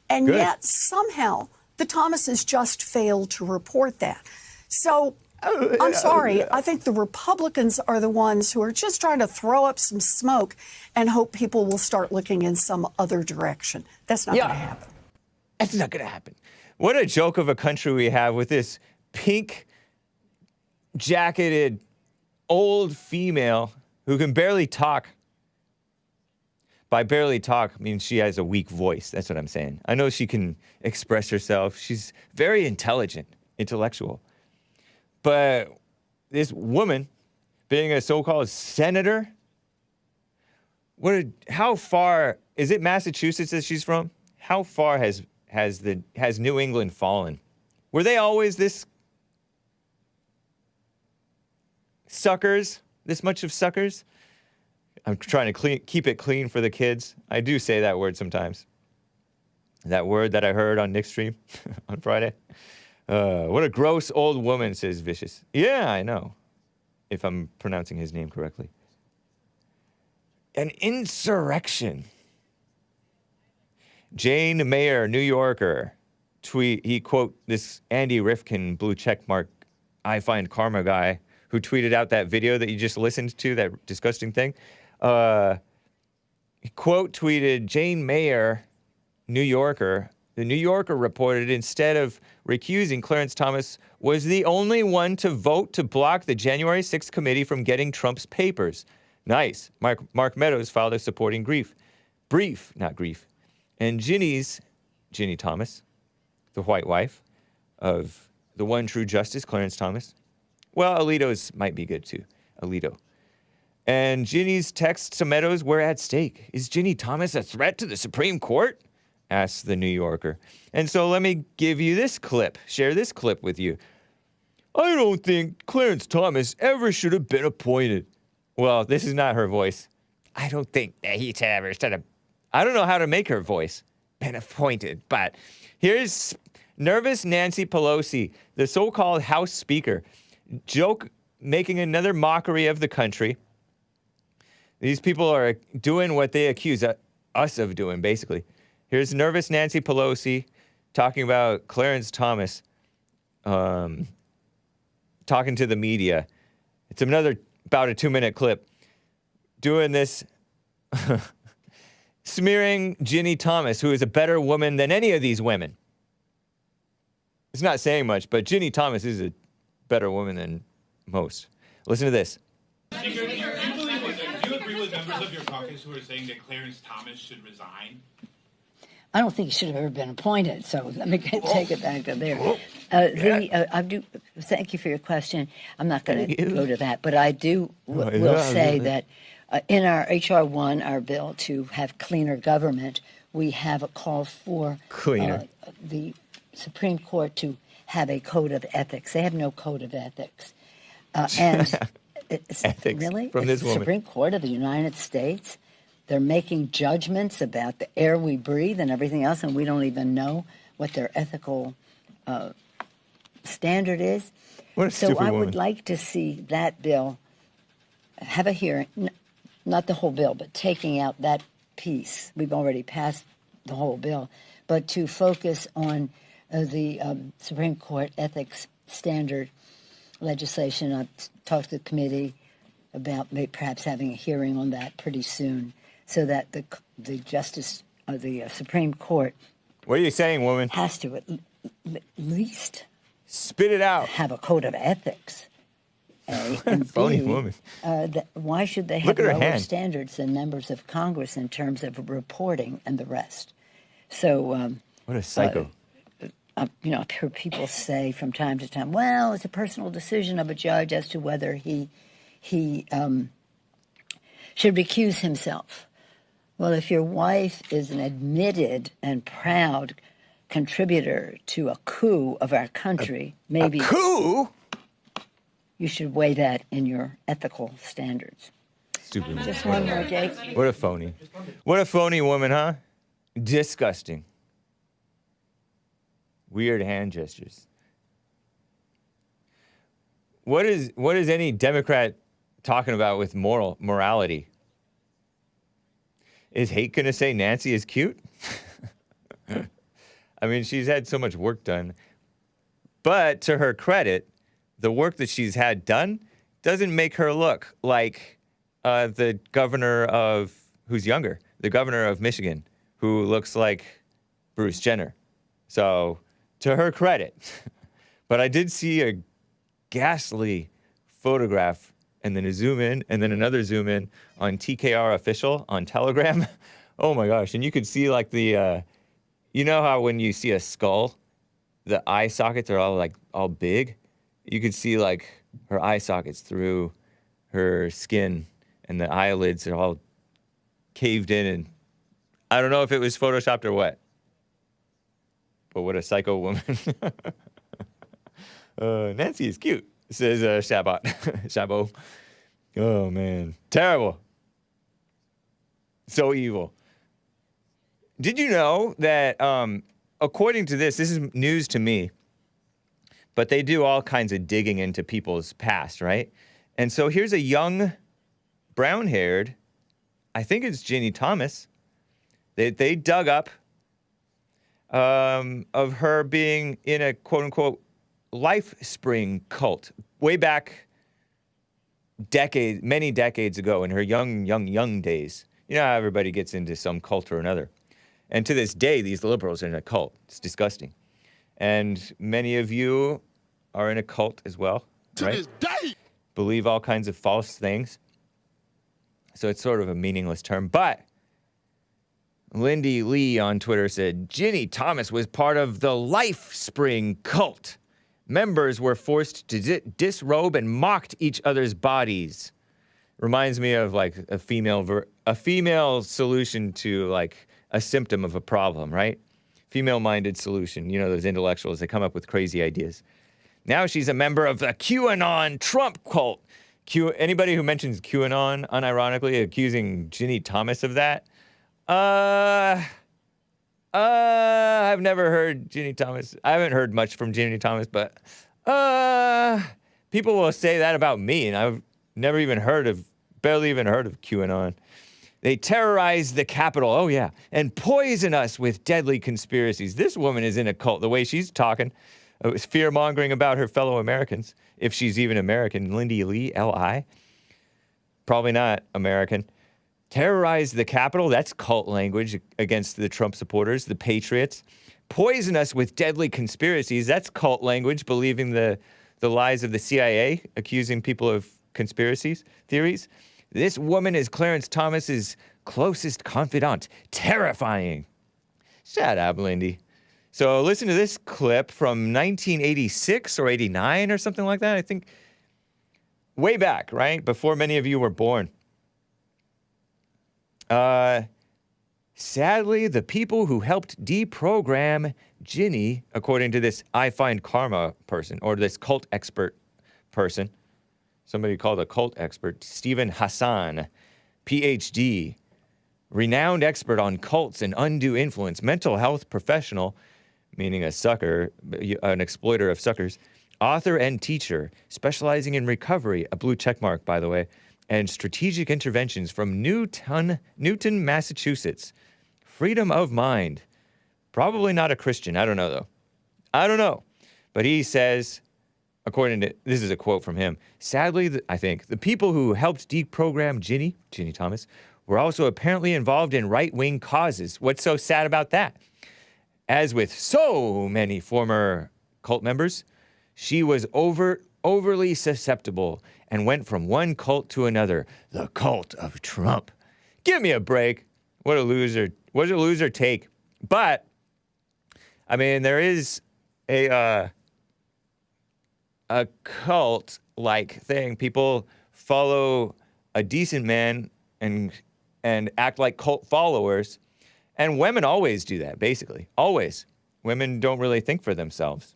and yet somehow the Thomases just failed to report that. So I'm sorry, I think the Republicans are the ones who are just trying to throw up some smoke and hope people will start looking in some other direction. That's not going to happen. That's not going to happen. What a joke of a country we have with this pink jacketed old female who can barely talk. By barely talk, I mean she has a weak voice. That's what I'm saying. I know she can express herself. She's very intelligent, intellectual. But this woman, being a so-called senator, how far, is it Massachusetts that she's from? How far has New England fallen? Were they always this suckers? This much of suckers? I'm trying to keep it clean for the kids. I do say that word sometimes. That word that I heard on Nick's stream on Friday. What a gross old woman, says Vicious. Yeah, I know. if I'm pronouncing his name correctly. An insurrection. Jane Mayer, New Yorker, tweet. He quote this Andy Rifkin blue checkmark I find karma guy who tweeted out that video that you just listened to, that disgusting thing. He quote tweeted Jane Mayer, New Yorker. The New Yorker reported instead of recusing, Clarence Thomas was the only one to vote to block the January 6th committee from getting Trump's papers. Nice. Mark Meadows filed a supporting brief. And Ginni Thomas, the white wife of the one true Justice Clarence Thomas. Well, Alito's might be good too. Alito. And Ginny's texts to Meadows were at stake. Is Ginni Thomas a threat to the Supreme Court? Asks the New Yorker. And so let me give you this clip, share this clip with you. I don't think Clarence Thomas ever should have been appointed. Well, this is not her voice. I don't think that he ever should have. I don't know how to make her voice. Been appointed. But here's Nervous Nancy Pelosi, the so-called House Speaker, making another mockery of the country. These people are doing what they accuse us of doing, basically. Here's Nervous Nancy Pelosi talking about Clarence Thomas, talking to the media. It's about a 2-minute clip. Doing this, smearing Ginni Thomas, who is a better woman than any of these women. It's not saying much, but Ginni Thomas is a better woman than most. Listen to this. Do you agree with members of your caucus who are saying that Clarence Thomas should resign? I don't think he should have ever been appointed, so let me take it back to there. I do. Thank you for your question. I'm not going to go to that, but I will say that in our H.R. 1, our bill to have cleaner government, we have a call for the Supreme Court to have a code of ethics. They have no code of ethics. Ethics really? From this woman. Supreme Court of the United States? They're making judgments about the air we breathe and everything else, and we don't even know what their ethical standard is. What a stupid woman. would like to see that bill have a hearing, not the whole bill, but taking out that piece. We've already passed the whole bill, but to focus on the Supreme Court ethics standard legislation. I've talked to the committee about perhaps having a hearing on that pretty soon, so that the Justice of the Supreme Court. What are you saying, woman? Has to at least spit it out. Have a code of ethics. And Phony woman. Why should they have lower standards than members of Congress in terms of reporting and the rest? So what a psycho. I've heard people say from time to time, well, it's a personal decision of a judge as to whether he should recuse himself. Well, if your wife is an admitted and proud contributor to a coup of our country, maybe a coup? You should weigh that in your ethical standards. Stupid. Just one more, Jake. What a phony. What a phony woman, huh? Disgusting. Weird hand gestures. What is any Democrat talking about with morality? Is Hake going to say Nancy is cute? I mean, she's had so much work done. But to her credit, the work that she's had done doesn't make her look like the governor of, who's younger, the governor of Michigan, who looks like Bruce Jenner. So, to her credit. But I did see a ghastly photograph and then a zoom in and then another zoom in on TKR Official on Telegram. Oh my gosh. And you could see like the, you know how when you see a skull, the eye sockets are all big? You could see like her eye sockets through her skin and the eyelids are all caved in. And I don't know if it was photoshopped or what. But what a psycho woman. Nancy is cute, says Chabot. Oh, man. Terrible. So evil. Did you know that, according to this is news to me, but they do all kinds of digging into people's past, right? And so here's a young, brown-haired, I think it's Ginni Thomas. They dug up of her being in a quote-unquote life spring cult way back many decades ago in her young days. You know how everybody gets into some cult or another. And to this day, these liberals are in a cult. It's disgusting. And many of you are in a cult as well, right? To this day! Believe all kinds of false things. So it's sort of a meaningless term. But Lindy Lee on Twitter said, Ginni Thomas was part of the Life Spring cult. Members were forced to disrobe and mocked each other's bodies. Reminds me of like a female solution to like a symptom of a problem, right? Female-minded solution. You know, those intellectuals that come up with crazy ideas. Now she's a member of the QAnon Trump cult. Anybody who mentions QAnon, unironically accusing Ginni Thomas of that, I've never heard Ginni Thomas. I haven't heard much from Ginni Thomas, but people will say that about me, and I've barely even heard of QAnon. They terrorize the Capitol, oh yeah, and poison us with deadly conspiracies. This woman is in a cult. The way she's talking, fear-mongering about her fellow Americans, if she's even American. Lindy Lee, L-I, probably not American. Terrorize the Capitol, that's cult language against the Trump supporters, the patriots. Poison us with deadly conspiracies, that's cult language, believing the lies of the CIA, accusing people of conspiracies, theories. This woman is Clarence Thomas's closest confidant. Terrifying. Shut up, Lindy. So listen to this clip from 1986 or 89 or something like that. I think way back, right? Before many of you were born. Sadly, the people who helped deprogram Ginni, according to this I Find Karma person, or this cult expert person, somebody called a cult expert, Stephen Hassan, PhD, renowned expert on cults and undue influence, mental health professional, meaning a sucker, an exploiter of suckers, author and teacher, specializing in recovery, a blue check mark, by the way, and strategic interventions from Newton, Massachusetts. Freedom of mind. Probably not a Christian. I don't know, though. I don't know. But he says, according to, this is a quote from him, sadly, I think, the people who helped deprogram Ginni Thomas, were also apparently involved in right-wing causes. What's so sad about that? As with so many former cult members, she was overly susceptible and went from one cult to another, the cult of Trump. Give me a break. What a loser. What a loser take. But, I mean, there is a cult-like thing. People follow a decent man and act like cult followers. And women always do that, basically. Always. Women don't really think for themselves,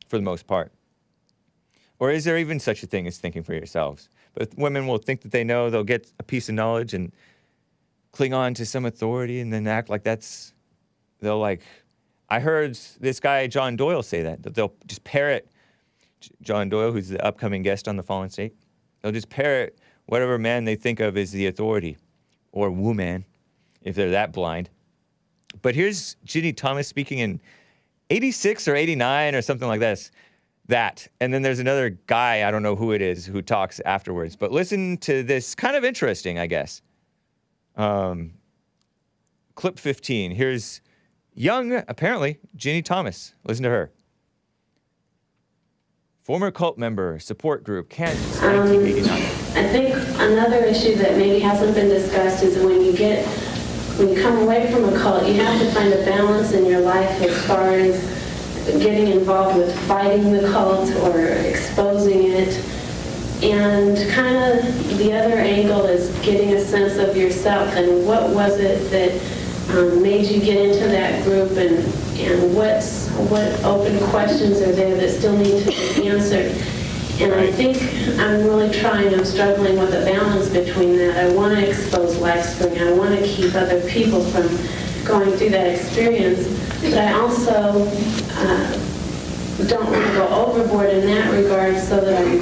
for the most part. Or is there even such a thing as thinking for yourselves? But women will think that they know, they'll get a piece of knowledge and cling on to some authority and then act like they'll like, I heard this guy, John Doyle, say that they'll just parrot, John Doyle, who's the upcoming guest on The Fallen State, they'll just parrot whatever man they think of as the authority, or woman, if they're that blind. But here's Ginni Thomas speaking in 86 or 89 or something like this. And then there's another guy, I don't know who it is, who talks afterwards. But listen to this, kind of interesting, I guess. Clip 15. Here's young, apparently, Ginni Thomas. Listen to her. Former cult member, support group, Kansas, 1989. I think another issue that maybe hasn't been discussed is when you come away from a cult, you have to find a balance in your life as far as getting involved with fighting the cult or exposing it. And kind of the other angle is getting a sense of yourself and what was it that made you get into that group, and what open questions are there that still need to be answered. And I think I'm struggling with a balance between that. I want to expose LifeSpring. I want to keep other people from going through that experience. But I also don't want to go overboard in that regard, so that I'm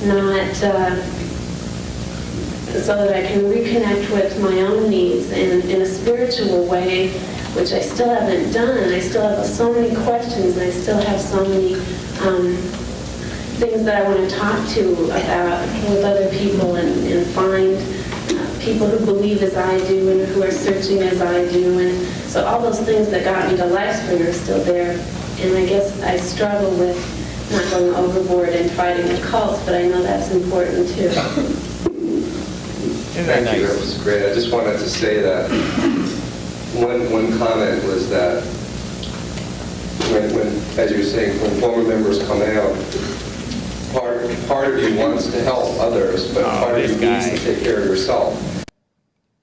not so that I can reconnect with my own needs and in a spiritual way, which I still haven't done. I still have so many questions, and I still have so many things that I want to talk to about with other people and find people who believe as I do and who are searching as I do. And so all those things that got me to Lifespring are still there. And I guess I struggle with not going overboard and fighting the cults, but I know that's important too. Thank you, that was great. I just wanted to say that one comment was that when, as you were saying, when former members come out, part of you wants to help others, but part of you needs to take care of yourself.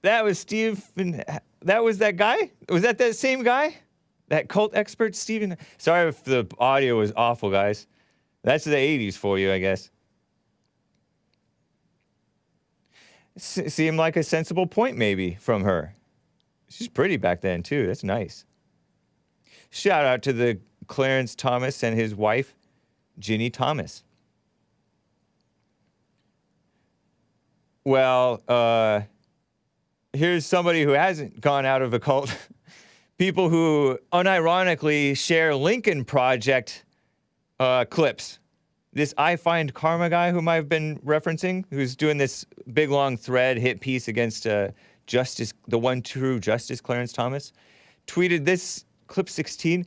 That was Stephen. That was that guy? Was that same guy? That cult expert, Stephen? Sorry if the audio was awful, guys. That's the 80s for you, I guess. Seemed like a sensible point, maybe, from her. She's pretty back then, too. That's nice. Shout out to the Clarence Thomas and his wife, Ginni Thomas. Well, here's somebody who hasn't gone out of a cult. People who unironically share Lincoln Project clips. This I Find Karma guy whom I've been referencing, who's doing this big long thread hit piece against Justice, the one true Justice Clarence Thomas, tweeted this clip 16.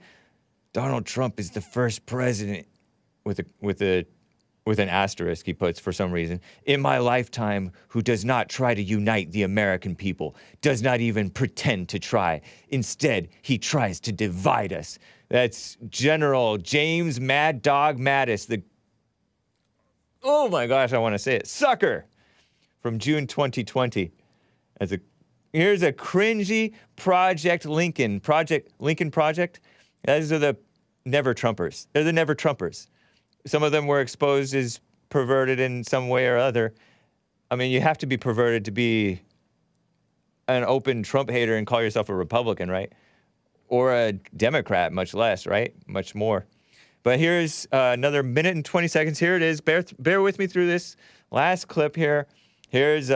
Donald Trump is the first president with an asterisk he puts for some reason in my lifetime who does not try to unite the American people, does not even pretend to try. Instead, he tries to divide us. That's General James Mad Dog Mattis, the, oh my gosh, I want to say it, sucker, from June 2020. Here's a cringy Lincoln Project. Those are the Never Trumpers. They're the Never Trumpers. Some of them were exposed as perverted in some way or other. I mean, you have to be perverted to be an open Trump hater and call yourself a Republican, right? Or a Democrat, much less, right? Much more. But here's another minute and 20 seconds. Here it is. Bear with me through this last clip here. Here's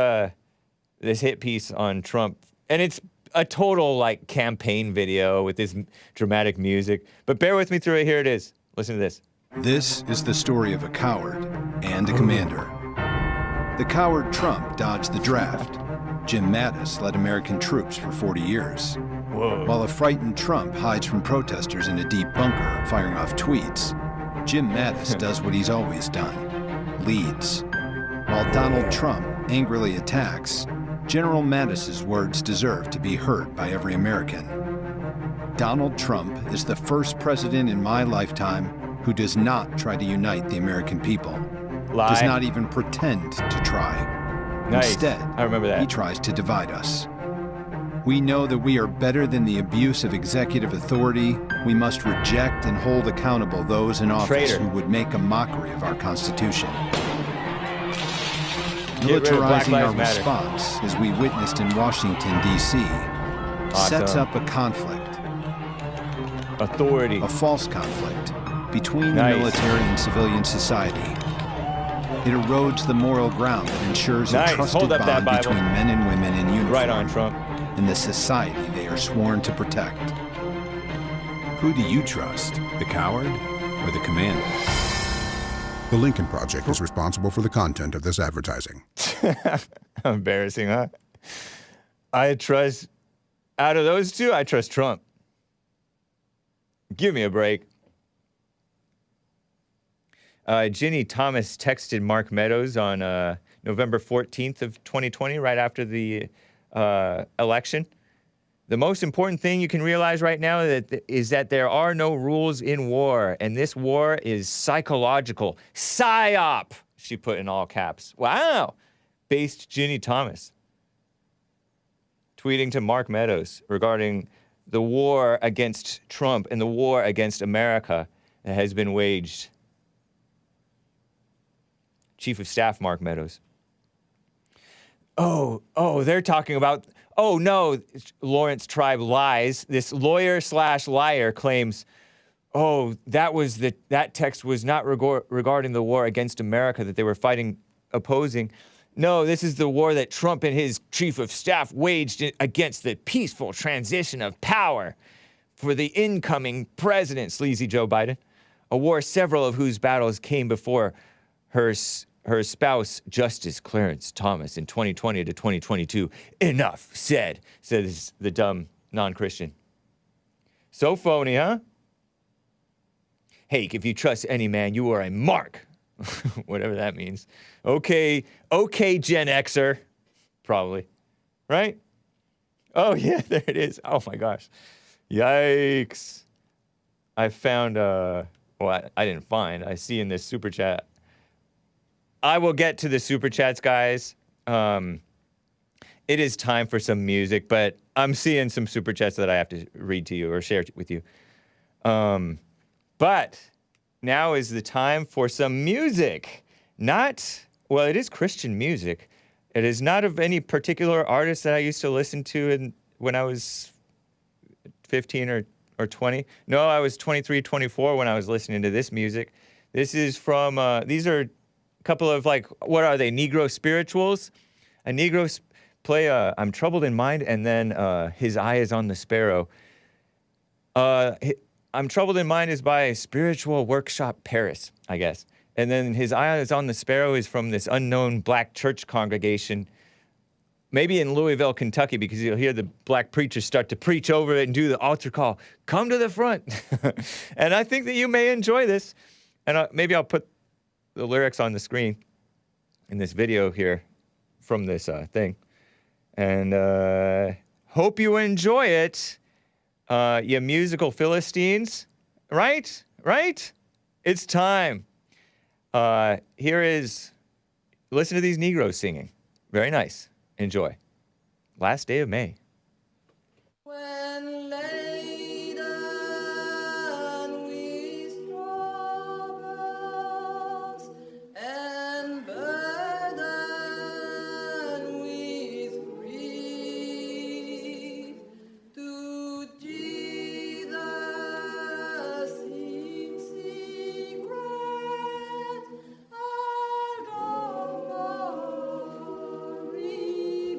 this hit piece on Trump. And it's a total, like, campaign video with this dramatic music. But bear with me through it. Here it is. Listen to this. This is the story of a coward and a commander. The coward Trump dodged the draft. Jim Mattis led American troops for 40 years. Whoa. While a frightened Trump hides from protesters in a deep bunker, firing off tweets, Jim Mattis does what he's always done, leads. While Donald Trump angrily attacks, General Mattis's words deserve to be heard by every American. Donald Trump is the first president in my lifetime who does not try to unite the American people. Lie. Does not even pretend to try. Nice. Instead, I remember that. He tries to divide us. We know that we are better than the abuse of executive authority. We must reject and hold accountable those in office Traitor. who would make a mockery of our Constitution. Militarizing our response, as we witnessed in Washington, D.C., sets up a conflict. Authority. A false conflict between the military and civilian society. It erodes the moral ground that ensures a trusted bond between men and women in uniform. Right on, Trump. And the society they are sworn to protect. Who do you trust, the coward or the commander? The Lincoln Project is responsible for the content of this advertising. Embarrassing, huh? Out of those two, I trust Trump. Give me a break. Ginni Thomas texted Mark Meadows on November 14th of 2020, right after the election. The most important thing you can realize right now is that there are no rules in war, and this war is psychological. PSYOP, she put in all caps. Wow. Based Ginni Thomas. Tweeting to Mark Meadows regarding the war against Trump and the war against America that has been waged. Chief of Staff Mark Meadows. Oh, they're talking about, oh no, Lawrence Tribe lies. This lawyer/liar claims, oh, that text was not regarding the war against America that they were opposing. No, this is the war that Trump and his chief of staff waged against the peaceful transition of power for the incoming president, sleazy Joe Biden. A war several of whose battles came before her spouse, Justice Clarence Thomas, in 2020 to 2022. Enough said, says the dumb non-Christian. So phony, huh? Hake, if you trust any man, you are a mark. Whatever that means. Okay, Gen Xer. Probably. Right? Oh, yeah, there it is. Oh, my gosh. Yikes. I found, well, I didn't find. I see in this super chat. I will get to the super chats, guys. It is time for some music, but I'm seeing some super chats that I have to read to you or share with you. But now is the time for some music. Well, it is Christian music. It is not of any particular artist that I used to listen to when I was 15 or 20. No, I was 23, 24 when I was listening to this music. This is from, these are a couple of, like, what are they, Negro Spirituals? A Negro play I'm Troubled in Mind, and then His Eye is on the Sparrow. I'm Troubled in Mind is by Spiritual Workshop Paris, I guess. And then His Eye is on the Sparrow is from this unknown black church congregation, maybe in Louisville, Kentucky, because you'll hear the black preachers start to preach over it and do the altar call, come to the front. And I think that you may enjoy this. And maybe I'll put the lyrics on the screen in this video here from this thing. And hope you enjoy it. You musical Philistines, right? It's time. Listen to these Negroes singing. Very nice. Enjoy. Last day of May. When laden with troubles and burdened with grief, to Jesus in secret, I'll go reveal.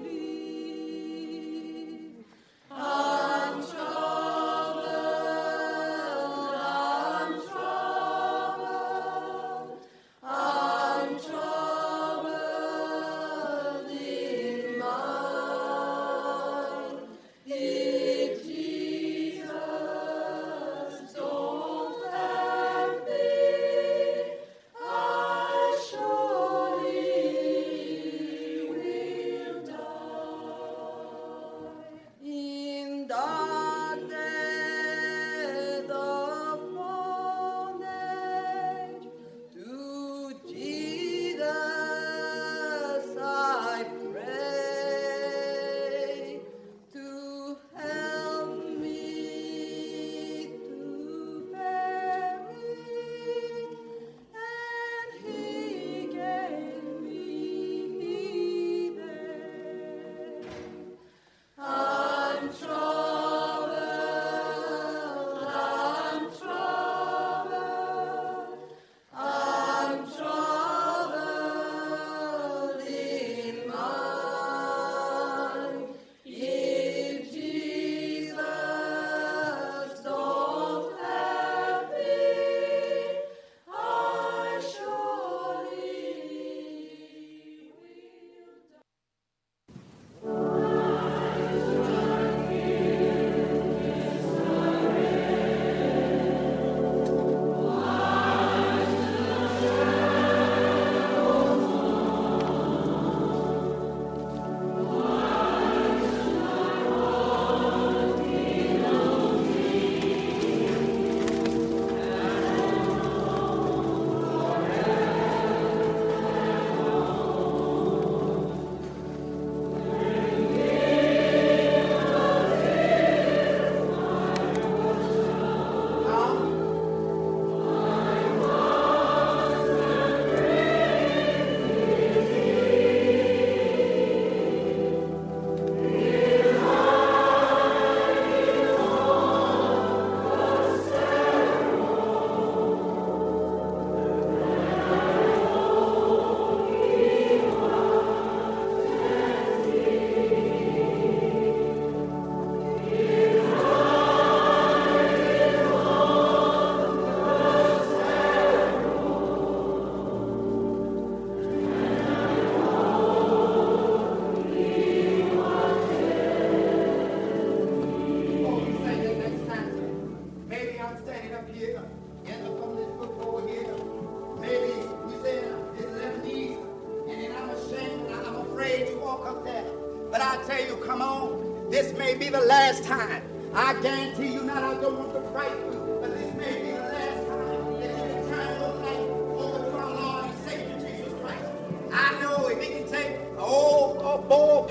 long. This may be the last time. I guarantee you not, I don't want to frighten you, but this may be the last time that you can turn your life over to our Lord and Savior Jesus Christ. I know if he can take an old, poor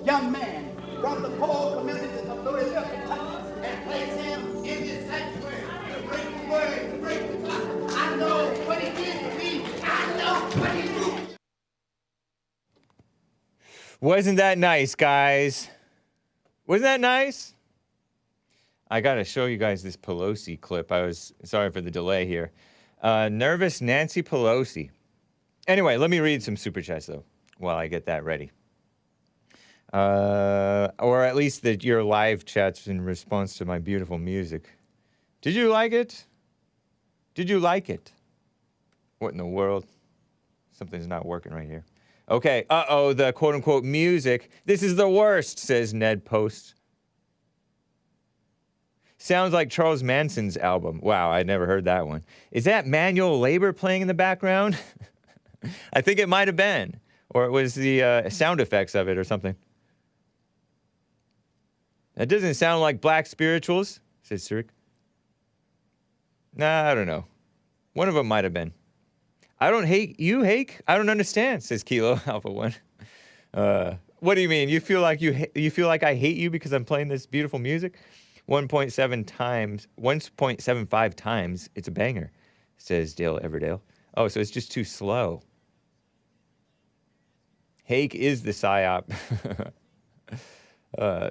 young man from the poor communities of Louisville, Kentucky, and place him in this sanctuary to bring the word, to bring the gospel. I know what he did to me. I know what he did. Wasn't that nice, guys? Wasn't that nice? I got to show you guys this Pelosi clip. I was sorry for the delay here. Nervous Nancy Pelosi. Anyway, let me read some super chats, though, while I get that ready. Or at least your live chats in response to my beautiful music. Did you like it? Did you like it? What in the world? Something's not working right here. Okay, the quote-unquote music. This is the worst, says Ned Post. Sounds like Charles Manson's album. Wow, I never heard that one. Is that manual labor playing in the background? I think it might have been. Or it was the sound effects of it or something. That doesn't sound like Black Spirituals, says Surik. Nah, I don't know. One of them might have been. I don't hate you, Hake. I don't understand, says Kilo Alpha 1. What do you mean? You feel like you feel like I hate you because I'm playing this beautiful music? 1.75 times, it's a banger, says Dale Everdale. Oh, so it's just too slow. Hake is the psyop.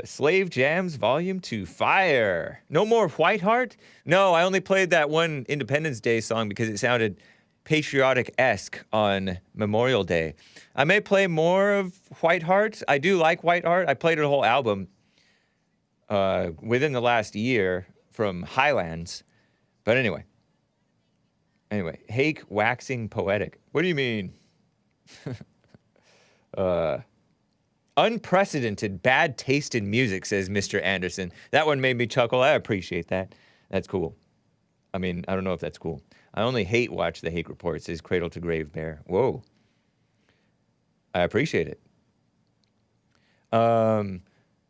Slave Jams Volume 2, fire. No more Whiteheart? No, I only played that one Independence Day song because it sounded patriotic-esque on Memorial Day. I may play more of Whiteheart. I do like Whiteheart. I played a whole album within the last year from Highlands. But anyway, Hake waxing poetic. What do you mean? Unprecedented bad taste in music, says Mr. Anderson. That one made me chuckle. I appreciate that. That's cool. I mean, I don't know if that's cool. I only hate watch the Hake Report, says Cradle to Grave Bear. Whoa. I appreciate it.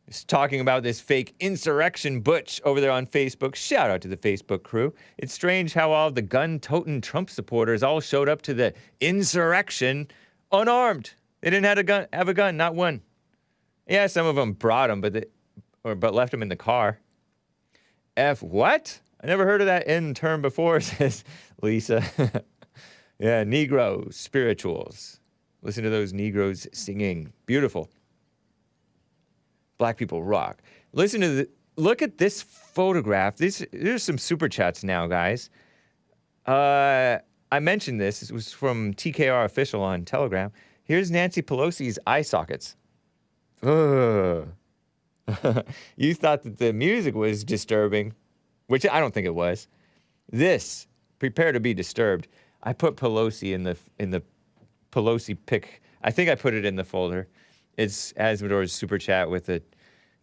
Just talking about this fake insurrection butch over there on Facebook. Shout out to the Facebook crew. It's strange how all the gun-toting Trump supporters all showed up to the insurrection unarmed. They didn't have a gun, not one. Yeah, some of them brought them, but left them in the car. F what? I never heard of that end term before, says Lisa. Yeah, Negro Spirituals. Listen to those Negroes singing. Beautiful. Black people rock. Look at this photograph. There's some super chats now, guys. I mentioned this. It was from TKR Official on Telegram. Here's Nancy Pelosi's eye sockets. You thought that the music was disturbing, which I don't think it was. This, prepare to be disturbed. I put Pelosi in the Pelosi pic. I think I put it in the folder. It's Asmodor's super chat with a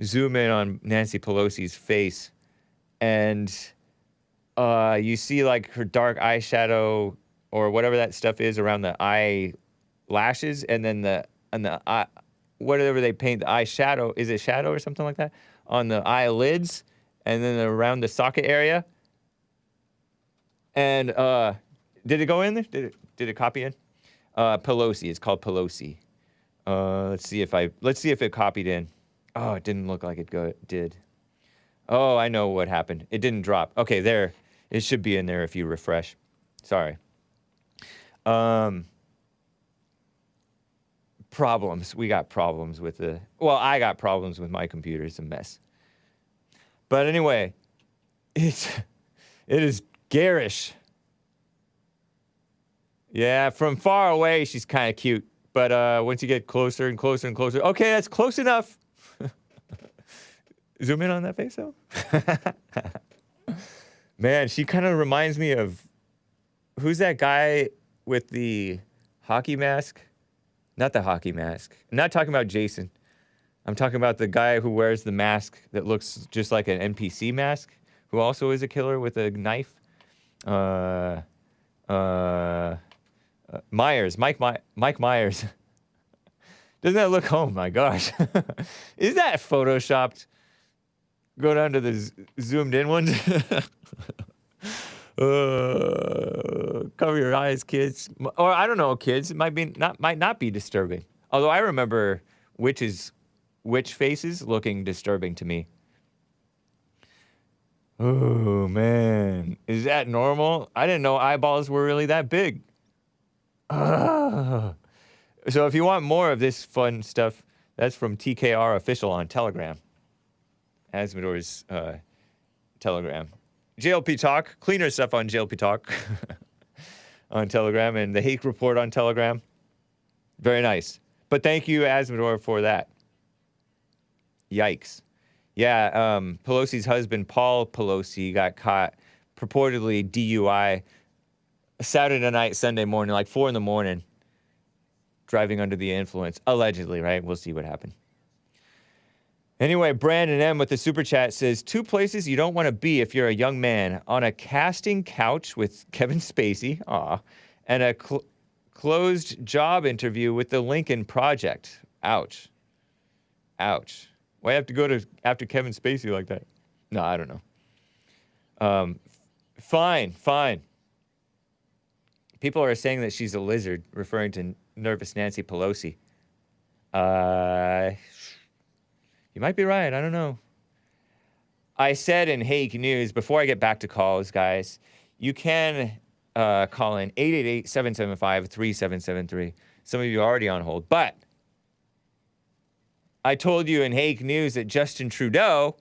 zoom in on Nancy Pelosi's face, and you see like her dark eyeshadow or whatever that stuff is around the eyelashes, and then the eye, whatever they paint the eyeshadow, is it shadow or something like that, on the eyelids, and then around the socket area. And did it go in there? Did it copy in? Pelosi. It's called Pelosi. Let's see if it copied in. Oh, it didn't look like it did. Oh, I know what happened. It didn't drop. Okay, there. It should be in there if you refresh. Sorry. Problems. We got problems with I got problems with my computer. It's a mess. But anyway, it is garish. Yeah, from far away, she's kind of cute. But once you get closer and closer and closer, okay, that's close enough. Zoom in on that face, though. Man, she kind of reminds me of, who's that guy with the hockey mask? Not the hockey mask. I'm not talking about Jason. I'm talking about the guy who wears the mask that looks just like an NPC mask, who also is a killer with a knife. Myers, Mike Myers. Doesn't that look, oh my gosh. Is that photoshopped? Go down to the zoomed in ones. Cover your eyes, kids. Or I don't know, kids. It might not be disturbing. Although I remember witch faces looking disturbing to me. Oh man, is that normal? I didn't know eyeballs were really that big. So if you want more of this fun stuff, that's from TKR Official on Telegram. Asmodor's Telegram. JLP Talk, cleaner stuff on JLP Talk on Telegram, and the Hake Report on Telegram. Very nice. But thank you, Asmodor, for that. Yikes. Yeah, Pelosi's husband, Paul Pelosi, got caught purportedly DUI Saturday night, Sunday morning, like 4 a.m, driving under the influence. Allegedly, right? We'll see what happened. Anyway, Brandon M. with the super chat says, 2 places you don't want to be if you're a young man: on a casting couch with Kevin Spacey, and a closed job interview with the Lincoln Project. Ouch. Ouch. Why have to go after Kevin Spacey like that? No, I don't know. Fine. People are saying that she's a lizard, referring to Nervous Nancy Pelosi. You might be right. I don't know. I said in Hake News, before I get back to calls, guys, you can call in 888-775-3773. Some of you are already on hold. But I told you in Hake News that Justin Trudeau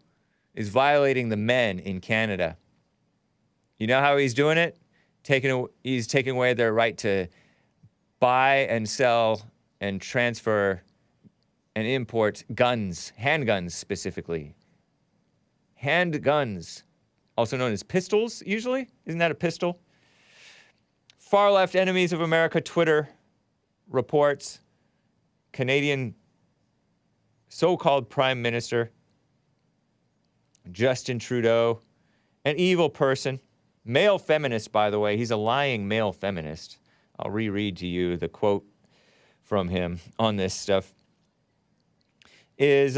is violating the men in Canada. You know how he's doing it? He's taking away their right to buy and sell and transfer and import guns, handguns specifically. Handguns, also known as pistols, usually. Isn't that a pistol? Far left enemies of America Twitter reports Canadian so-called Prime Minister Justin Trudeau, an evil person, male feminist, by the way. He's a lying male feminist. I'll reread to you the quote from him on this stuff. Is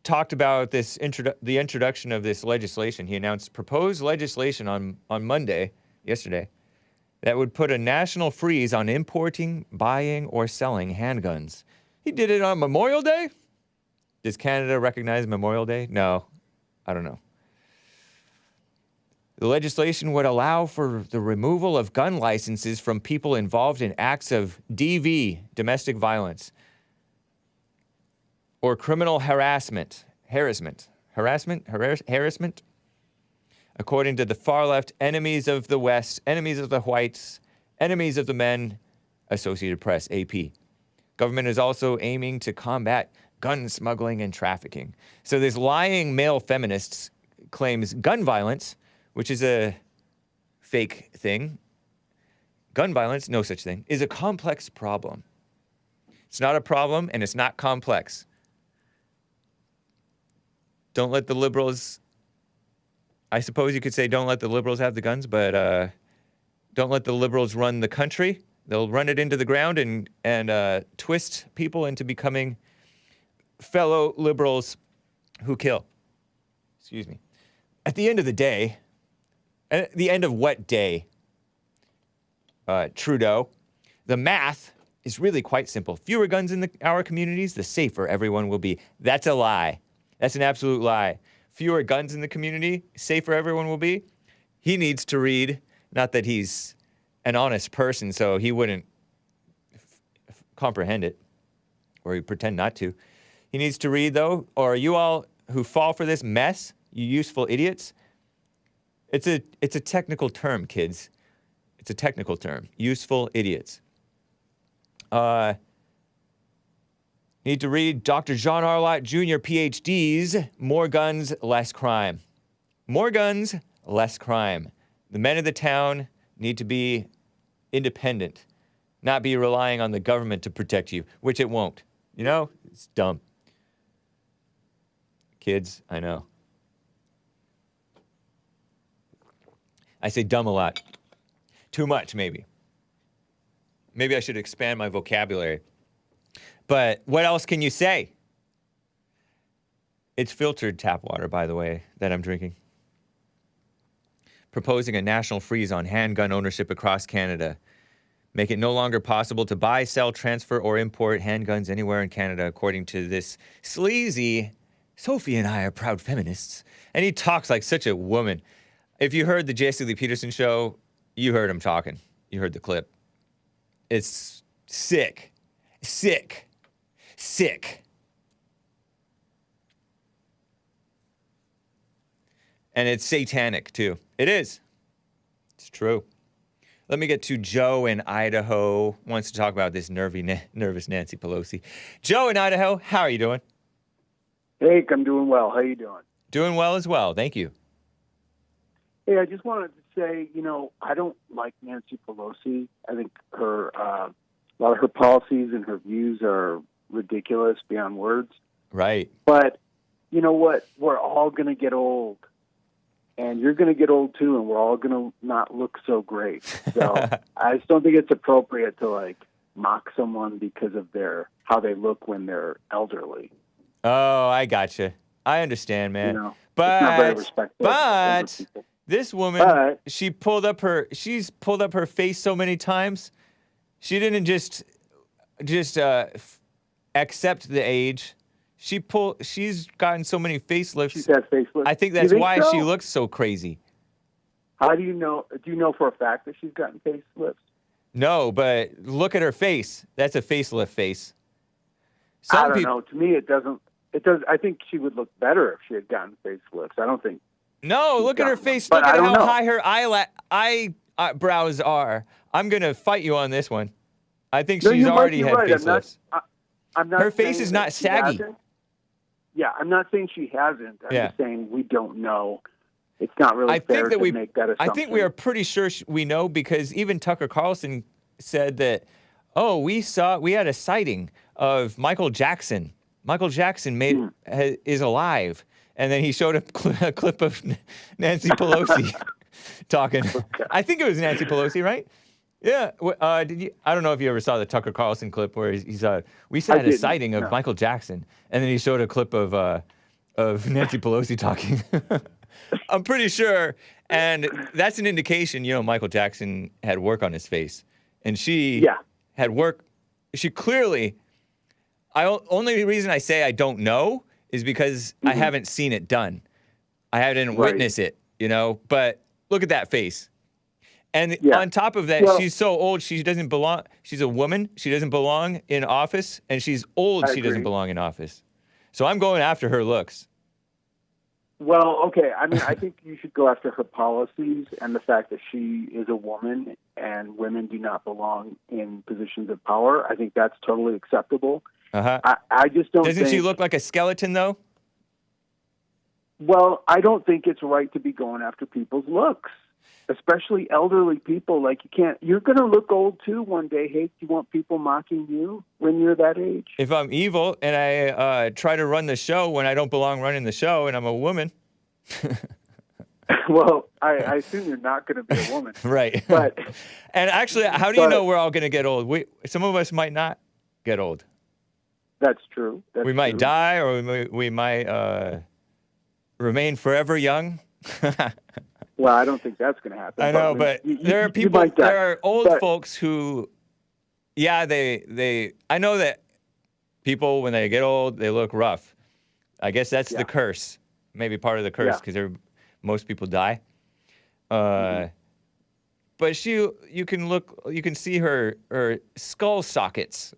talked about this the introduction of this legislation. He announced proposed legislation on Monday, yesterday, that would put a national freeze on importing, buying, or selling handguns. He did it on Memorial Day? Does Canada recognize Memorial Day? No, I don't know. The legislation would allow for the removal of gun licenses from people involved in acts of DV, domestic violence, or criminal harassment. According to the far left, enemies of the West, enemies of the whites, enemies of the men, Associated Press, AP. Government is also aiming to combat gun smuggling and trafficking. So this lying male feminist claims gun violence, which is a fake thing. Gun violence, no such thing, is a complex problem. It's not a problem and it's not complex. Don't let the liberals, I suppose you could say don't let the liberals have the guns, but don't let the liberals run the country. They'll run it into the ground and twist people into becoming fellow liberals who kill. Excuse me. At the end of the day, at the end of what day, Trudeau, the math is really quite simple. Fewer guns in our communities, the safer everyone will be. That's a lie. That's an absolute lie. Fewer guns in the community, safer everyone will be. He needs to read, not that he's an honest person, so he wouldn't comprehend it, or he'd pretend not to. He needs to read, though, or you all who fall for this mess, you useful idiots, it's a technical term, kids. It's a technical term. Useful idiots. Need to read Dr. John Arlott Jr., PhD's More Guns, Less Crime. More guns, less crime. The men of the town need to be independent, not be relying on the government to protect you, which it won't. You know, it's dumb. Kids, I know. I say dumb a lot. Too much, maybe. Maybe I should expand my vocabulary. But what else can you say? It's filtered tap water, by the way, that I'm drinking. Proposing a national freeze on handgun ownership across Canada. Make it no longer possible to buy, sell, transfer, or import handguns anywhere in Canada, according to this sleazy, Sophie and I are proud feminists. And he talks like such a woman. If you heard the Jesse Lee Peterson show, you heard him talking. You heard the clip. It's sick. Sick. Sick. And it's satanic, too. It is. It's true. Let me get to Joe in Idaho. Wants to talk about this nervous Nancy Pelosi. Joe in Idaho, how are you doing? Hey, I'm doing well. How you doing? Doing well as well. Thank you. Hey, I just wanted to say, I don't like Nancy Pelosi. I think her a lot of her policies and her views are ridiculous beyond words. Right. But you know what? We're all going to get old. And you're going to get old, too, and we're all going to not look so great. So I just don't think it's appropriate to, mock someone because of how they look when they're elderly. Oh, I gotcha. I understand, man. It's not very respectful. This woman, she's pulled up her face so many times. She didn't just accept the age. She's gotten so many facelifts. She's had facelifts. I think that's why she looks so crazy. How do you know? Do you know for a fact that she's gotten facelifts? No, but look at her face. That's a facelift face. I don't know. To me, it doesn't. It does. I think she would look better if she had gotten facelifts. I don't think. No, look at her face. Look at how high her eyebrows are. I'm gonna fight you on this one. I think she's already had facelifts. I'm not her face is not saggy. Yeah, I'm not saying she hasn't. I'm just saying we don't know. It's not really fair to make that assumption. I think we are pretty sure we know because even Tucker Carlson said that, we had a sighting of Michael Jackson. Michael Jackson is alive. And then he showed a clip of Nancy Pelosi talking. Okay. I think it was Nancy Pelosi, right? Yeah. Did you? I don't know if you ever saw the Tucker Carlson clip where we had a sighting of Michael Jackson, and then he showed a clip of Nancy Pelosi talking. I'm pretty sure, and that's an indication. Michael Jackson had work on his face, and she had work. She clearly. Only reason I say I don't know is because I haven't seen it done. I didn't witness it. But look at that face. And on top of that, she's so old, she doesn't belong. She's a woman. She doesn't belong in office. And she's old. She doesn't belong in office. So I'm going after her looks. Well, okay. I mean, I think you should go after her policies and the fact that she is a woman and women do not belong in positions of power. I think that's totally acceptable. Uh-huh. I just don't Doesn't she look like a skeleton, though? Well, I don't think it's right to be going after people's looks. Especially elderly people, you're going to look old too one day. Hey, do you want people mocking you when you're that age? If I'm evil and I try to run the show when I don't belong running the show and I'm a woman. Well, I assume you're not going to be a woman. Right. But and actually, how do you know we're all going to get old? Some of us might not get old. That's true. We might die or we might remain forever young. Well, I don't think that's going to happen. I know, but there are people, there are old folks who, I know that people, when they get old, they look rough. I guess that's the curse, maybe part of the curse, because most people die. But you can see her skull sockets.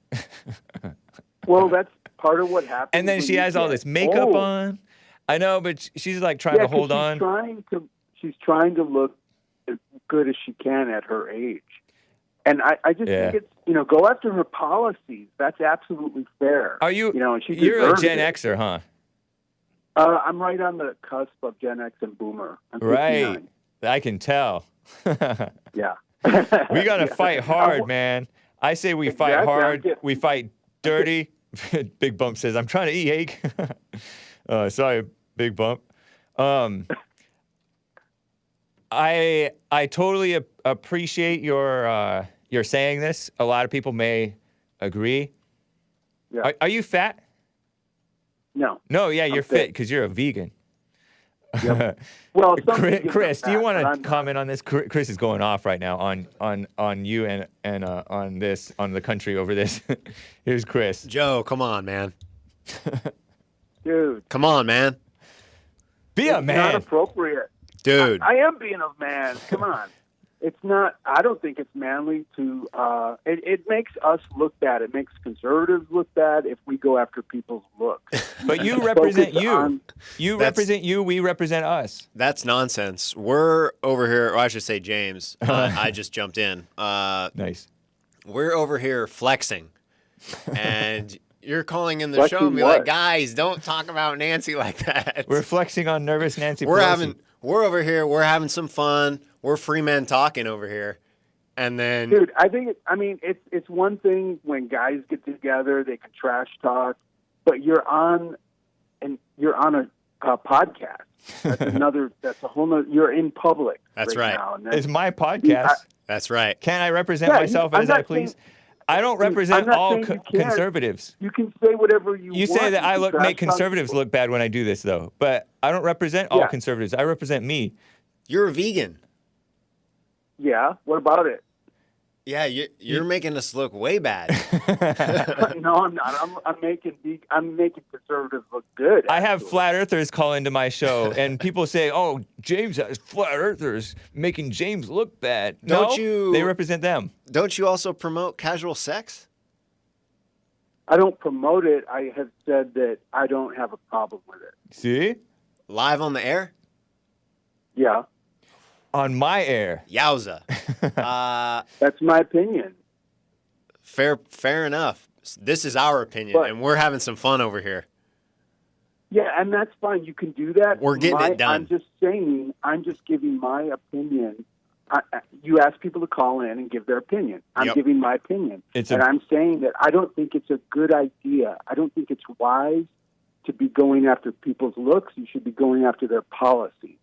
Well, that's part of what happens. And then she has all this makeup on. I know, but she's trying to hold on. She's trying to look as good as she can at her age. And I just think it's, go after her policies. That's absolutely fair. Are you, and she you're a Gen Xer, huh? I'm right on the cusp of Gen X and Boomer. I'm 59. Right. I can tell. Yeah. We got to fight hard, man. I say we fight hard. We fight dirty. Big Bump says, I'm trying to eat, Hake. Sorry, Big Bump. I totally appreciate your saying this. A lot of people may agree. Yeah. Are you fat? No. No, yeah, you're fit fit because you're a vegan. Yep. Well, Chris, do you want to comment on this? Chris is going off right now on you and on the country over this. Here's Chris. Joe, come on, man. Dude. Come on, man. Be a man. It's not appropriate. Dude. I am being a man. Come on. It's not, I don't think it's manly to, it makes us look bad. It makes conservatives look bad if we go after people's looks. But you represent you. You represent you. We represent us. That's nonsense. We're over here, or I should say James. I just jumped in. Nice. We're over here flexing. And you're calling in the Flexing show and be what? like, guys, don't talk about Nancy like that. We're flexing on Nervous Nancy Pelosi. We're over here. We're having some fun. We're free men talking over here. And then, dude, I think it's one thing when guys get together, they can trash talk, but you're on a podcast. That's that's a whole nother, you're in public. That's right. right. Now, It's my podcast. That's right. Can I represent myself as I please? I don't represent all conservatives. You can say whatever you want. You say that I make conservatives look bad when I do this, though. But I don't represent all conservatives. I represent me. You're a vegan. Yeah. What about it? Yeah, you're making us look way bad. No, I'm not. I'm making conservatives look good. I have flat earthers call into my show, and people say, "Oh, James has flat earthers making James look bad." They represent them. Don't you also promote casual sex? I don't promote it. I have said that I don't have a problem with it. See? Live on the air? Yeah. On my air. Yowza. That's my opinion. Fair enough. This is our opinion, and we're having some fun over here. Yeah, and that's fine. You can do that. We're getting it done. I'm just saying, I'm just giving my opinion. You ask people to call in and give their opinion. I'm giving my opinion. I'm saying that I don't think it's a good idea. I don't think it's wise to be going after people's looks. You should be going after their policies.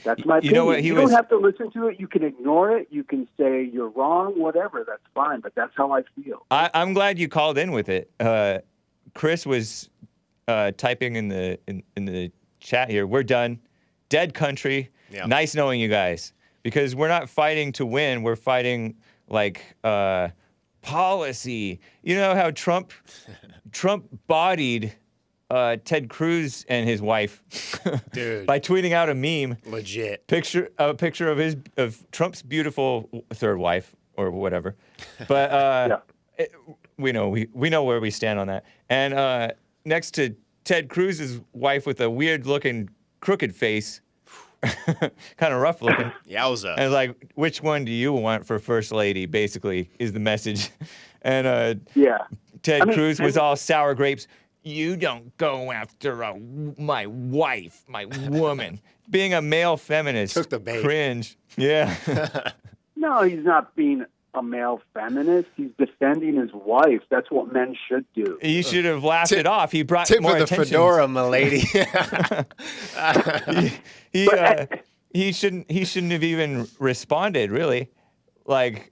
That's my opinion. You know what? You don't have to listen to it. You can ignore it. You can say you're wrong, whatever. That's fine, but that's how I feel. I'm glad you called in with it. Chris was typing in the chat here. We're done. Dead country. Yeah. Nice knowing you guys. Because we're not fighting to win. We're fighting like policy. You know how Trump bodied Ted Cruz and his wife, dude, by tweeting out a meme, legit a picture of Trump's beautiful third wife or whatever. But we know where we stand on that. And next to Ted Cruz's wife with a weird looking crooked face, kind of rough looking. Yowza. And like, which one do you want for first lady? Basically, is the message. And Ted Cruz was all sour grapes. You don't go after my wife, my woman. Being a male feminist. Took the bait. Cringe. Yeah. No, he's not being a male feminist. He's defending his wife. That's what men should do. He should have laughed it off. He brought tip more of the attention. fedora, my lady. He shouldn't have even responded, really. Like,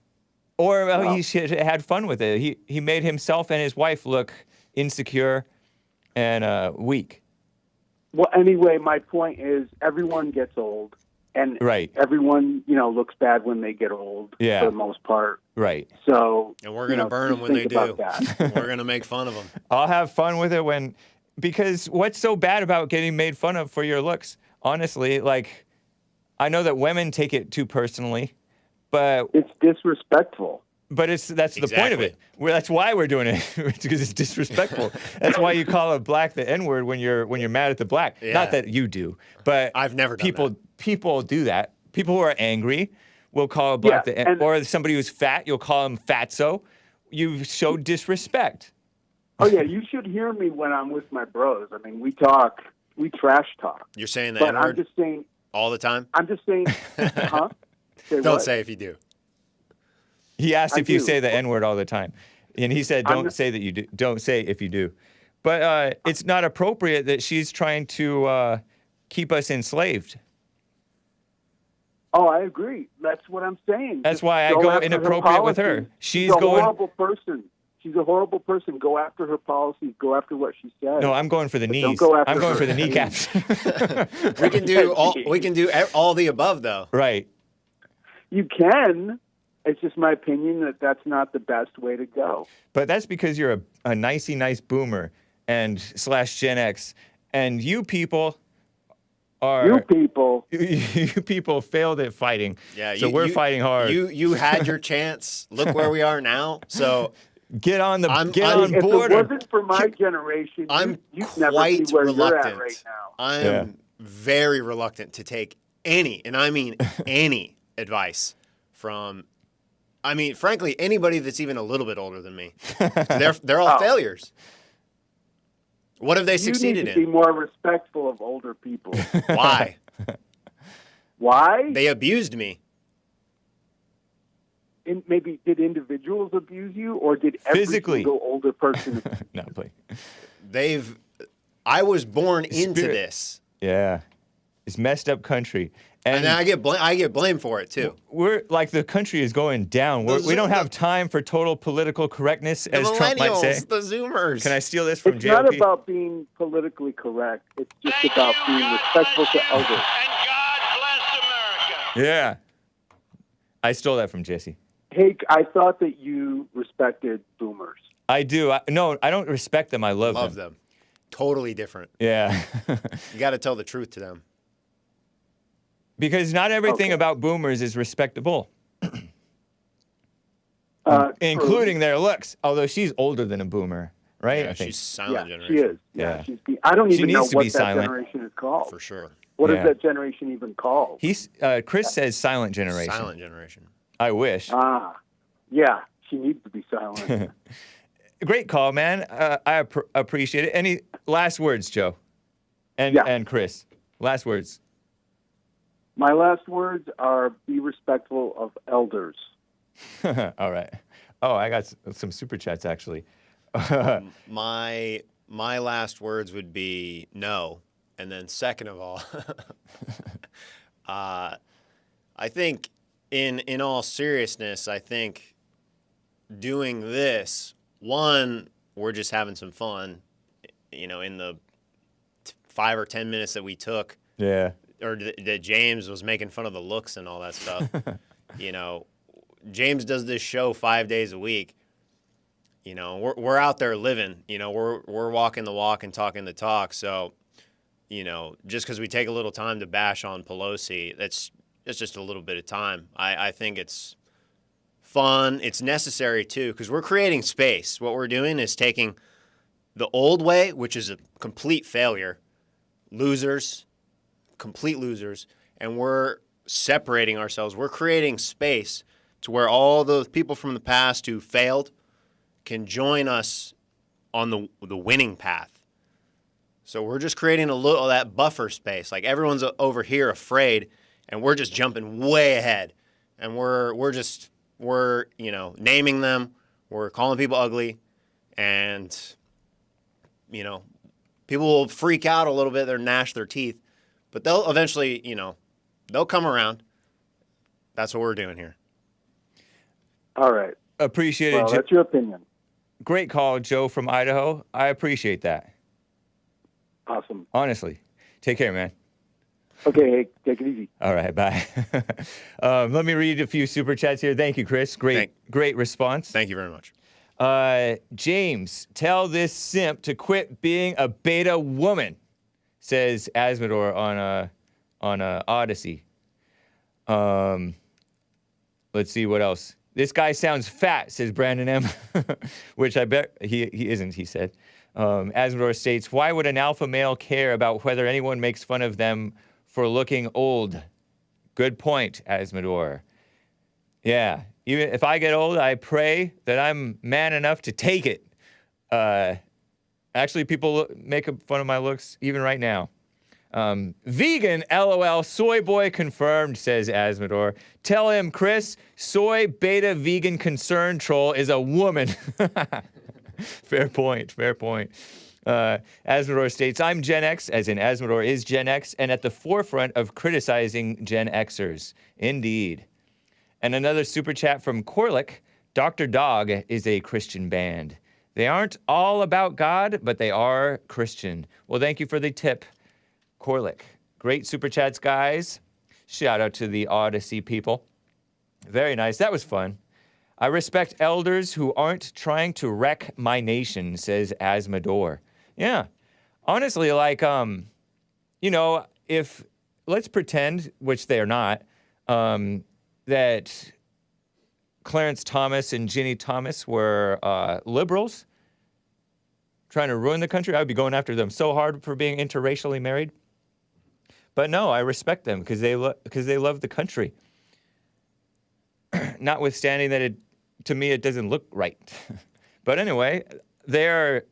or he should have had fun with it. He made himself and his wife look insecure and weak. Well, anyway, my point is everyone gets old, and everyone, looks bad when they get old. Yeah. For the most part. Right. So. And we're gonna burn them when they do. We're gonna make fun of them. I'll have fun with it because what's so bad about getting made fun of for your looks? Honestly, like, I know that women take it too personally, but it's disrespectful. But that's the point of it. That's why we're doing it. It's because it's disrespectful. That's why you call a black the N-word when you're mad at the black. Yeah. Not that you do, but I've never done that. People do that. People who are angry will call a black the N, or somebody who's fat, you'll call them fatso. You show disrespect. Oh yeah, you should hear me when I'm with my bros. I mean, we trash talk. You're saying the N-word? I'm just saying all the time. I'm just saying, huh? Don't say if you do. He asked if you say the N-word all the time. And he said, don't say that you do. Don't say if you do. But it's not appropriate that she's trying to keep us enslaved. Oh, I agree. That's what I'm saying. That's why I go inappropriate with her. She's a horrible person. She's a horrible person. Go after her policies. Go after what she says. No, I'm going for the But knees. don't go after I'm going her. for the kneecaps. We can do all the above, though. Right. You can. It's just my opinion that that's not the best way to go. But that's because you're a nicey nice boomer and / Gen X, and you people are You people. you people failed at fighting. Yeah, so we're fighting hard. You had your chance. Look where we are now. So get on board. If it wasn't for my generation, you'd never quite see where reluctant. you're at right now. I am very reluctant to take any, and I mean any, advice from, frankly, anybody that's even a little bit older than me. They're all failures. What have they succeeded You need to be more respectful of older people. Why? Why? They abused me. Maybe did individuals abuse you, or did every Physically. single older person? No, please. I was born into this. Yeah. It's messed up country. And then I get blamed for it, too. We're like, the country is going down. We don't have time for total political correctness, as Trump might say. The Zoomers. Can I steal this from It's JLP? not about being politically correct. It's just about being respectful to others. Yeah. I stole that from Jesse. Hake, I thought that you respected boomers. I do. No, I don't respect them. I love them. Totally different. Yeah. You got to tell the truth to them. Because not everything about boomers is respectable. Including their looks. Although she's older than a boomer, right? Yeah, I think. she's silent She generation. is. Yeah. I don't She even know needs to what be that silent. generation is called. For sure. What Yeah. is that generation even called? Chris says silent generation. Silent generation. I wish. Yeah, she needs to be silent. Great call, man. I appreciate it. Any last words, Joe? And Chris? Last words. My last words are be respectful of elders. All right. Oh, I got some super chats, actually. My last words would be no. And then second of all, I think in all seriousness, I think doing this, one, we're just having some fun, in the 5 or 10 minutes that we took. Yeah. Or that James was making fun of the looks and all that stuff. James does this show 5 days a week. We're out there living. We're walking the walk and talking the talk. So, just because we take a little time to bash on Pelosi, it's just a little bit of time. I think it's fun. It's necessary too, because we're creating space. What we're doing is taking the old way, which is a complete failure, complete losers, and we're separating ourselves. We're creating space to where all those people from the past who failed can join us on the winning path. So we're just creating a little of that buffer space. Like everyone's over here afraid, and we're just jumping way ahead. And we're naming them. We're calling people ugly, and people will freak out a little bit. They'll gnash their teeth. But they'll eventually, they'll come around. That's what we're doing here. All right. Appreciate it. Well, that's your opinion. Great call, Joe from Idaho. I appreciate that. Awesome. Honestly. Take care, man. Okay, hey, take it easy. All right, bye. Let me read a few super chats here. Thank you, Chris. Great response. Thank you very much. James, tell this simp to quit being a beta woman, says Asmodor on Odyssey. Let's see what else. This guy sounds fat, says Brandon M, which I bet he isn't, he said. Asmodor states, why would an alpha male care about whether anyone makes fun of them for looking old? Good point, Asmodor. Yeah, even if I get old, I pray that I'm man enough to take it. Actually, people make fun of my looks even right now. Vegan, LOL, soy boy confirmed, says Asmodor. Tell him, Chris, soy beta vegan concern troll is a woman. Fair point, fair point. Asmodor states, I'm Gen X, as in Asmodor is Gen X, and at the forefront of criticizing Gen Xers. Indeed. And another super chat from Corlick. Dr. Dog is a Christian band. They aren't all about God, but they are Christian. Well, thank you for the tip, Corlick. Great super chats, guys. Shout out to the Odyssey people. Very nice. That was fun. I respect elders who aren't trying to wreck my nation, says Asmodor. Yeah. Honestly, like, you know, if, let's pretend, which they are not, that Clarence Thomas and Ginni Thomas were liberals trying to ruin the country, I'd be going after them so hard for being interracially married. But no, I respect them because they love the country. Notwithstanding that to me, it doesn't look right. But anyway, they're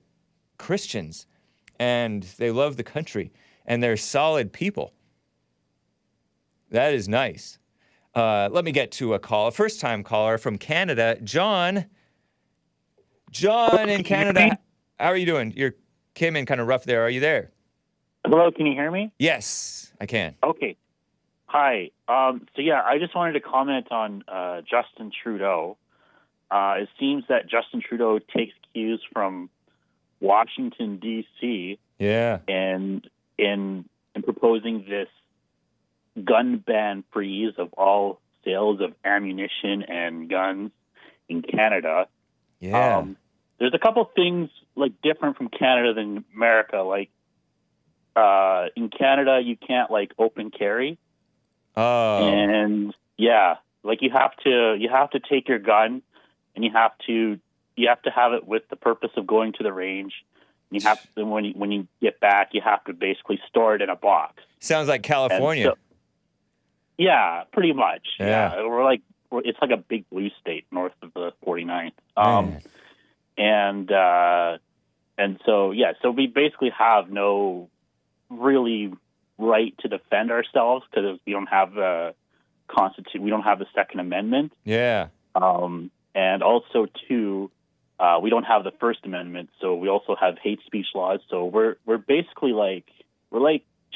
Christians and they love the country and they're solid people. That is nice. Let me get to a first-time caller from Canada, John. John in Canada, how are you doing? You came in kind of rough there. Are you there? Hello, can you hear me? Yes, I can. Okay. Hi. I just wanted to comment on Justin Trudeau. It seems that Justin Trudeau takes cues from Washington, D.C. Yeah. And in proposing this gun ban freeze of all sales of ammunition and guns in Canada. Yeah. There's a couple things like different from Canada than America. Like in Canada, you can't like open carry. Oh. And yeah, like you have to take your gun and you have to have it with the purpose of going to the range. You have to, when you get back, you have to basically store it in a box. Sounds like California. Yeah, pretty much. Yeah. It's like a big blue state north of the 49th. So we basically have no really right to defend ourselves because we don't have the we don't have the Second Amendment. Yeah. And also too, we don't have the First Amendment, so we also have hate speech laws. So we're basically like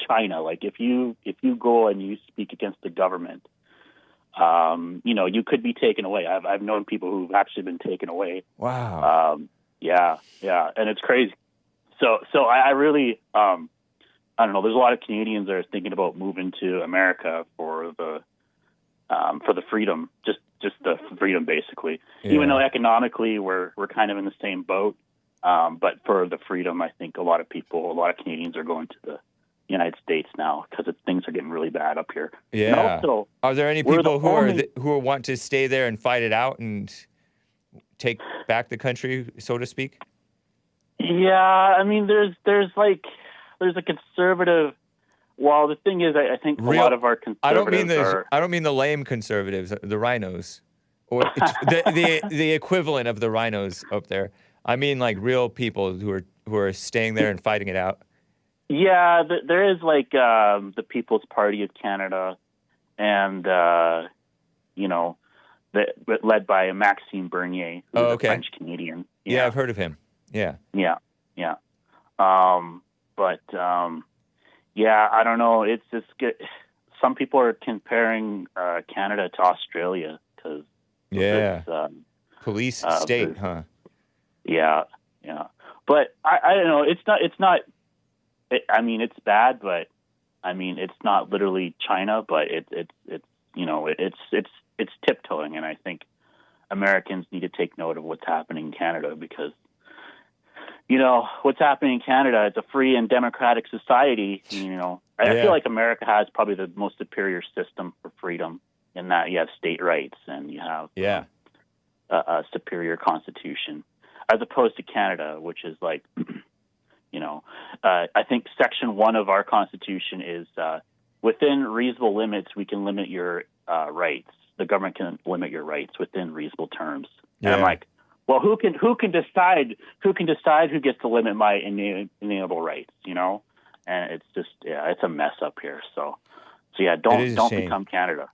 China. Like if you go and you speak against the government, you could be taken away. I've known people who've actually been taken away. Wow. Yeah, and it's crazy. So I really I don't know. There's a lot of Canadians that are thinking about moving to America for the freedom, just the freedom basically. Yeah. Even though economically we're kind of in the same boat, but for the freedom, I think a lot of Canadians are going to the United States now because things are getting really bad up here. Yeah. And also, are there any people who want to stay there and fight it out and take back the country, so to speak? Yeah, I mean, there's a conservative. Well, the thing is, I think a lot of our conservatives I don't mean the lame conservatives, the rhinos, or the equivalent of the rhinos up there. I mean, like real people who are staying there and fighting it out. Yeah, there is like the People's Party of Canada, and led by Maxime Bernier, who's a French Canadian. Yeah, I've heard of him. Yeah. I don't know. It's just good. Some people are comparing Canada to Australia because police state, huh? Yeah. But I don't know. It's not. I mean, it's bad, but I mean, it's not literally China, but it's tiptoeing, and I think Americans need to take note of what's happening in Canada because. What's happening in Canada, it's a free and democratic society. I feel like America has probably the most superior system for freedom in that you have state rights and you have a superior constitution as opposed to Canada, which is like, I think Section 1 of our constitution is within reasonable limits, we can limit your rights. The government can limit your rights within reasonable terms. And I'm like, well, who can decide who gets to limit my inalienable rights? And it's just it's a mess up here. So don't become Canada.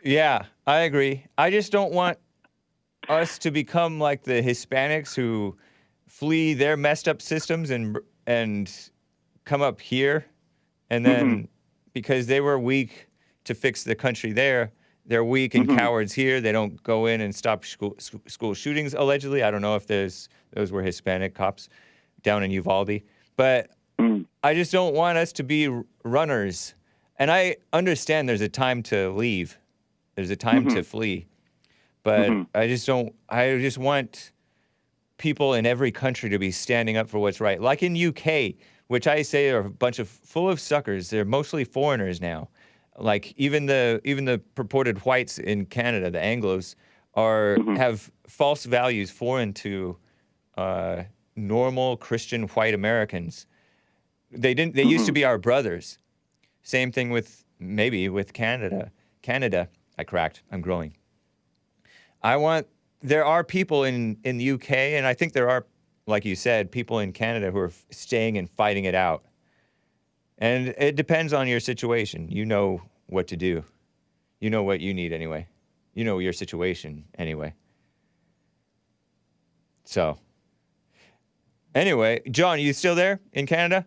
Yeah, I agree. I just don't want us to become like the Hispanics who flee their messed up systems and come up here, and then because they were weak to fix the country there, They're weak and cowards here. They don't go in and stop school shootings, allegedly. I don't know if those were Hispanic cops down in Uvalde. But I just don't want us to be runners. And I understand there's a time to leave. There's a time to flee. But I just want people in every country to be standing up for what's right. Like in UK, which I say are a bunch of full of suckers. They're mostly foreigners now. Like even the purported whites in Canada, the Anglos, have false values foreign to normal Christian white Americans. They used to be our brothers. Same thing with Canada. I cracked. I'm growing. There are people in the UK, and I think there are, like you said, people in Canada who are staying and fighting it out. And it depends on your situation. You know what to do. You know what you need anyway. You know your situation anyway. So, anyway, John, you still there in Canada?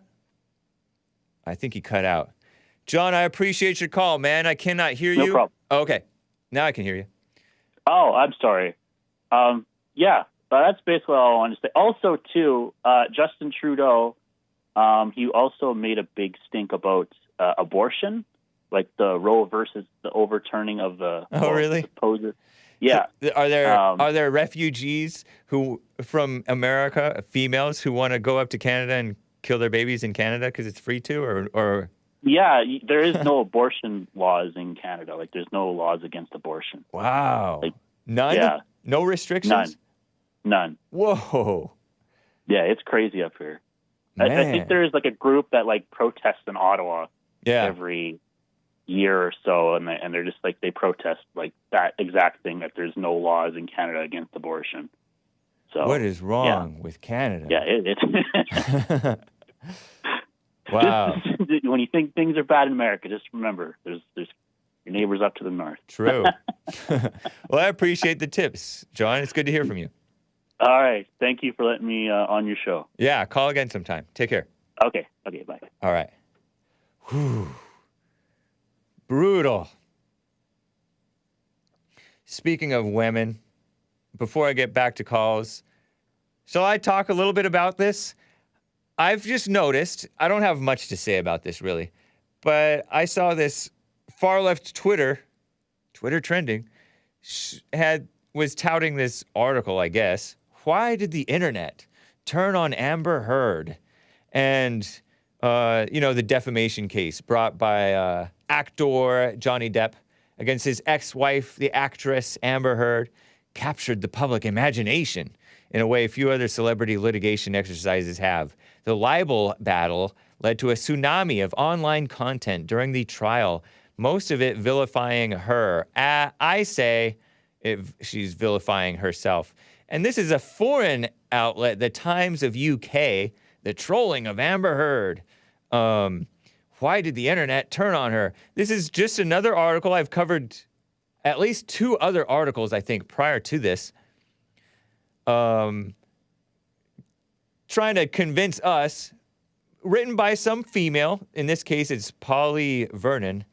I think he cut out. John, I appreciate your call, man. I cannot hear you. No problem. Okay, now I can hear you. Oh, I'm sorry. Yeah, that's basically all I wanted to say. Also, too, Justin Trudeau, he also made a big stink about abortion, like the Roe versus the overturning of the. Oh, really? Supposed, yeah. Are there refugees from America, females who want to go up to Canada and kill their babies in Canada because it's free to, or? Yeah, there is no abortion laws in Canada. Like, there's no laws against abortion. Wow. Like, none? Yeah. No restrictions? None. Whoa. Yeah, it's crazy up here. I Man. think there is like a group that like protests in Ottawa every year or so, and they're just like, they protest like that exact thing, that there's no laws in Canada against abortion. So what is wrong with Canada? Yeah, it's wow. When you think things are bad in America, just remember there's your neighbors up to the north. True. Well, I appreciate the tips, John. It's good to hear from you. All right. Thank you for letting me on your show. Yeah, call again sometime. Take care. Okay, bye. All right. Whew. Brutal. Speaking of women, before I get back to calls, shall I talk a little bit about this? I've just noticed, I don't have much to say about this really, but I saw this far left Twitter trending, was touting this article, I guess. Why did the internet turn on Amber Heard? And, the defamation case brought by actor Johnny Depp against his ex-wife, the actress Amber Heard, captured the public imagination in a way few other celebrity litigation exercises have. The libel battle led to a tsunami of online content during the trial, most of it vilifying her. I say she's vilifying herself. And this is a foreign outlet, the Times of UK, the trolling of Amber Heard. Why did the internet turn on her? This is just another article. I've covered at least 2 other articles, I think, prior to this. Trying to convince us, written by some female, in this case it's Polly Vernon,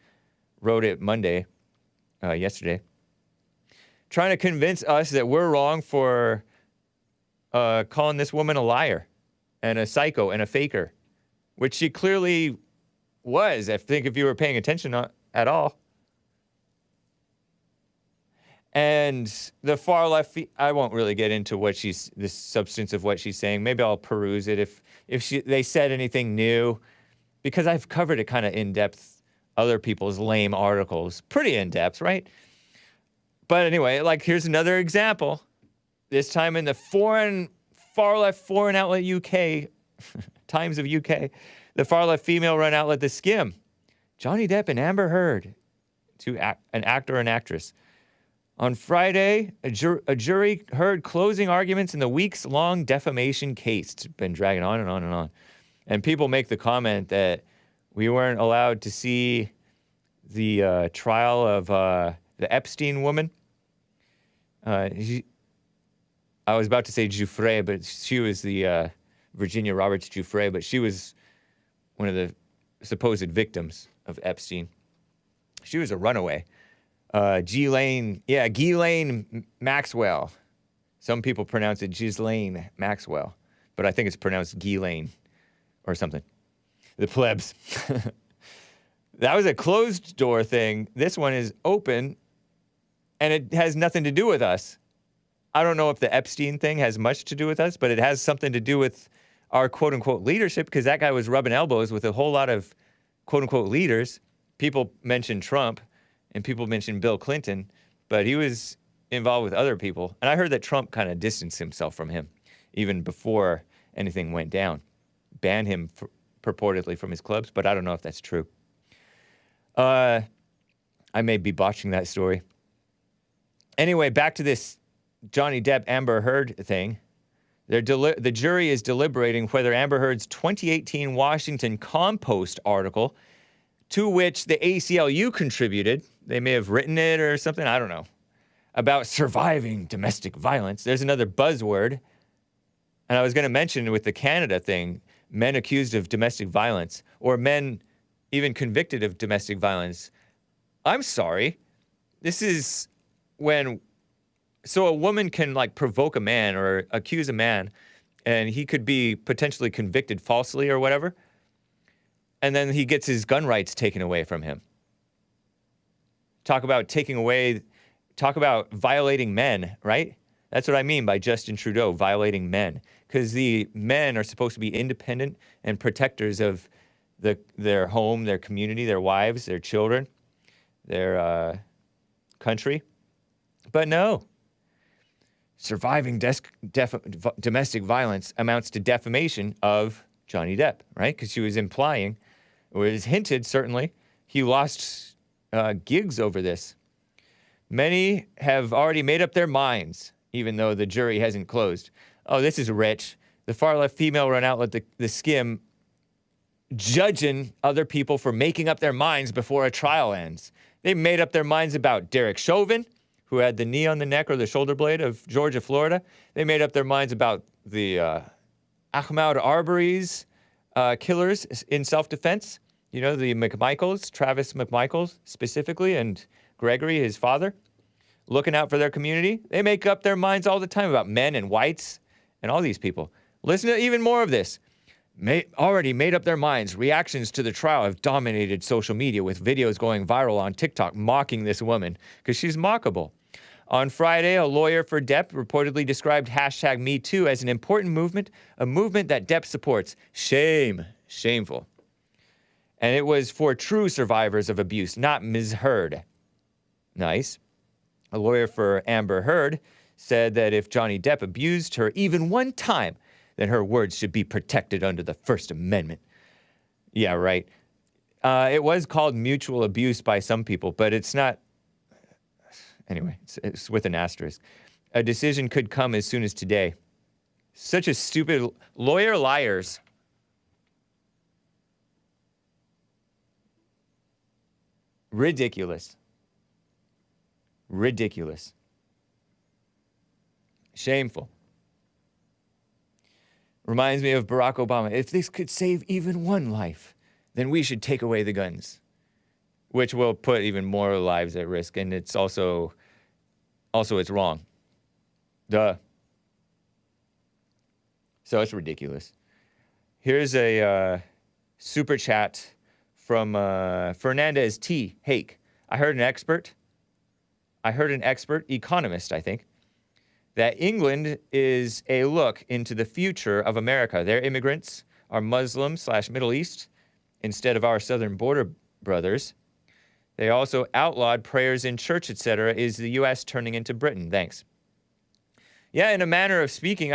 wrote it yesterday, trying to convince us that we're wrong for calling this woman a liar and a psycho and a faker, which she clearly was, I think, if you were paying attention at all. And the far left, I won't really get into the substance of what she's saying. Maybe I'll peruse it if they said anything new, because I've covered it kind of in depth. Other people's lame articles, pretty in depth, right? But anyway, like here's another example. This time in the far left foreign outlet UK, Times of UK, the far left female run outlet, The Skim, Johnny Depp and Amber Heard, an actor and actress. On Friday, a jury heard closing arguments in the weeks-long defamation case. It's been dragging on and on and on. And people make the comment that we weren't allowed to see the trial of the Epstein woman. I was about to say Giuffre, but she was the Virginia Roberts Giuffre, but she was one of the supposed victims of Epstein. She was a runaway. Ghislaine Maxwell. Some people pronounce it Ghislaine Maxwell, but I think it's pronounced Ghislaine or something. The plebs. That was a closed door thing. This one is open, and it has nothing to do with us. I don't know if the Epstein thing has much to do with us, but it has something to do with our quote-unquote leadership, because that guy was rubbing elbows with a whole lot of quote-unquote leaders. People mentioned Trump, and people mentioned Bill Clinton, but he was involved with other people. And I heard that Trump kind of distanced himself from him even before anything went down. Banned him purportedly from his clubs, but I don't know if that's true. I may be botching that story. Anyway, back to this Johnny Depp Amber Heard thing. The jury is deliberating whether Amber Heard's 2018 Washington Compost article, to which the ACLU contributed, they may have written it or something, I don't know, about surviving domestic violence. There's another buzzword. And I was going to mention with the Canada thing, men accused of domestic violence, or men even convicted of domestic violence. I'm sorry. This is when... So a woman can, like, provoke a man or accuse a man, and he could be potentially convicted falsely or whatever, and then he gets his gun rights taken away from him. Talk about violating men, right? That's what I mean by Justin Trudeau, violating men. Because the men are supposed to be independent and protectors of their home, their community, their wives, their children, their country. But no. Surviving domestic violence amounts to defamation of Johnny Depp, right? Because she was implying, or it is hinted, certainly, he lost gigs over this. Many have already made up their minds, even though the jury hasn't closed. Oh, this is rich. The far-left female-run outlet, the Skim, judging other people for making up their minds before a trial ends. They made up their minds about Derek Chauvin, who had the knee on the neck or the shoulder blade of Georgia, Florida. They made up their minds about the Ahmaud Arbery's killers in self-defense. You know, the McMichaels, Travis McMichaels specifically, and Gregory, his father, looking out for their community. They make up their minds all the time about men and whites and all these people. Listen to even more of this. Already made up their minds. Reactions to the trial have dominated social media, with videos going viral on TikTok mocking this woman because she's mockable. On Friday, a lawyer for Depp reportedly described #MeToo as an important movement, a movement that Depp supports. Shameful. And it was for true survivors of abuse, not Ms. Heard. Nice. A lawyer for Amber Heard said that if Johnny Depp abused her even one time, then her words should be protected under the First Amendment. Yeah, right. It was called mutual abuse by some people, but it's not. Anyway, it's with an asterisk. A decision could come as soon as today. Such a stupid liars. Ridiculous. Shameful. Reminds me of Barack Obama. If this could save even one life, then we should take away the guns, which will put even more lives at risk. And it's also it's wrong. Duh. So it's ridiculous. Here's a super chat from Fernandez T. Hake. I heard an expert, economist, I think, that England is a look into the future of America. Their immigrants are Muslim/Middle East instead of our southern border brothers. They also outlawed prayers in church, etc. Is the U.S. turning into Britain? Thanks. Yeah, in a manner of speaking,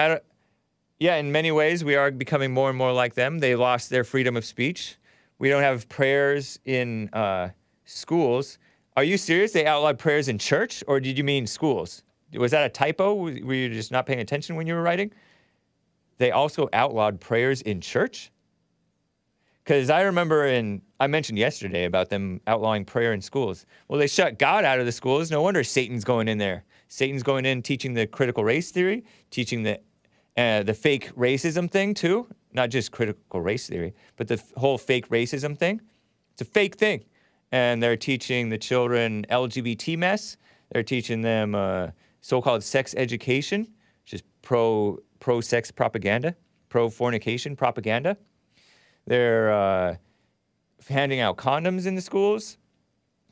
in many ways, we are becoming more and more like them. They lost their freedom of speech. We don't have prayers in schools. Are you serious? They outlawed prayers in church, or did you mean schools? Was that a typo? Were you just not paying attention when you were writing? They also outlawed prayers in church? Because I remember I mentioned yesterday about them outlawing prayer in schools. Well, they shut God out of the schools. No wonder Satan's going in there. Satan's going in teaching the critical race theory, teaching the fake racism thing too. Not just critical race theory, but the whole fake racism thing. It's a fake thing. and they're teaching the children LGBT mess. They're teaching them so-called sex education, which is pro-sex propaganda, pro-fornication propaganda. They're handing out condoms in the schools.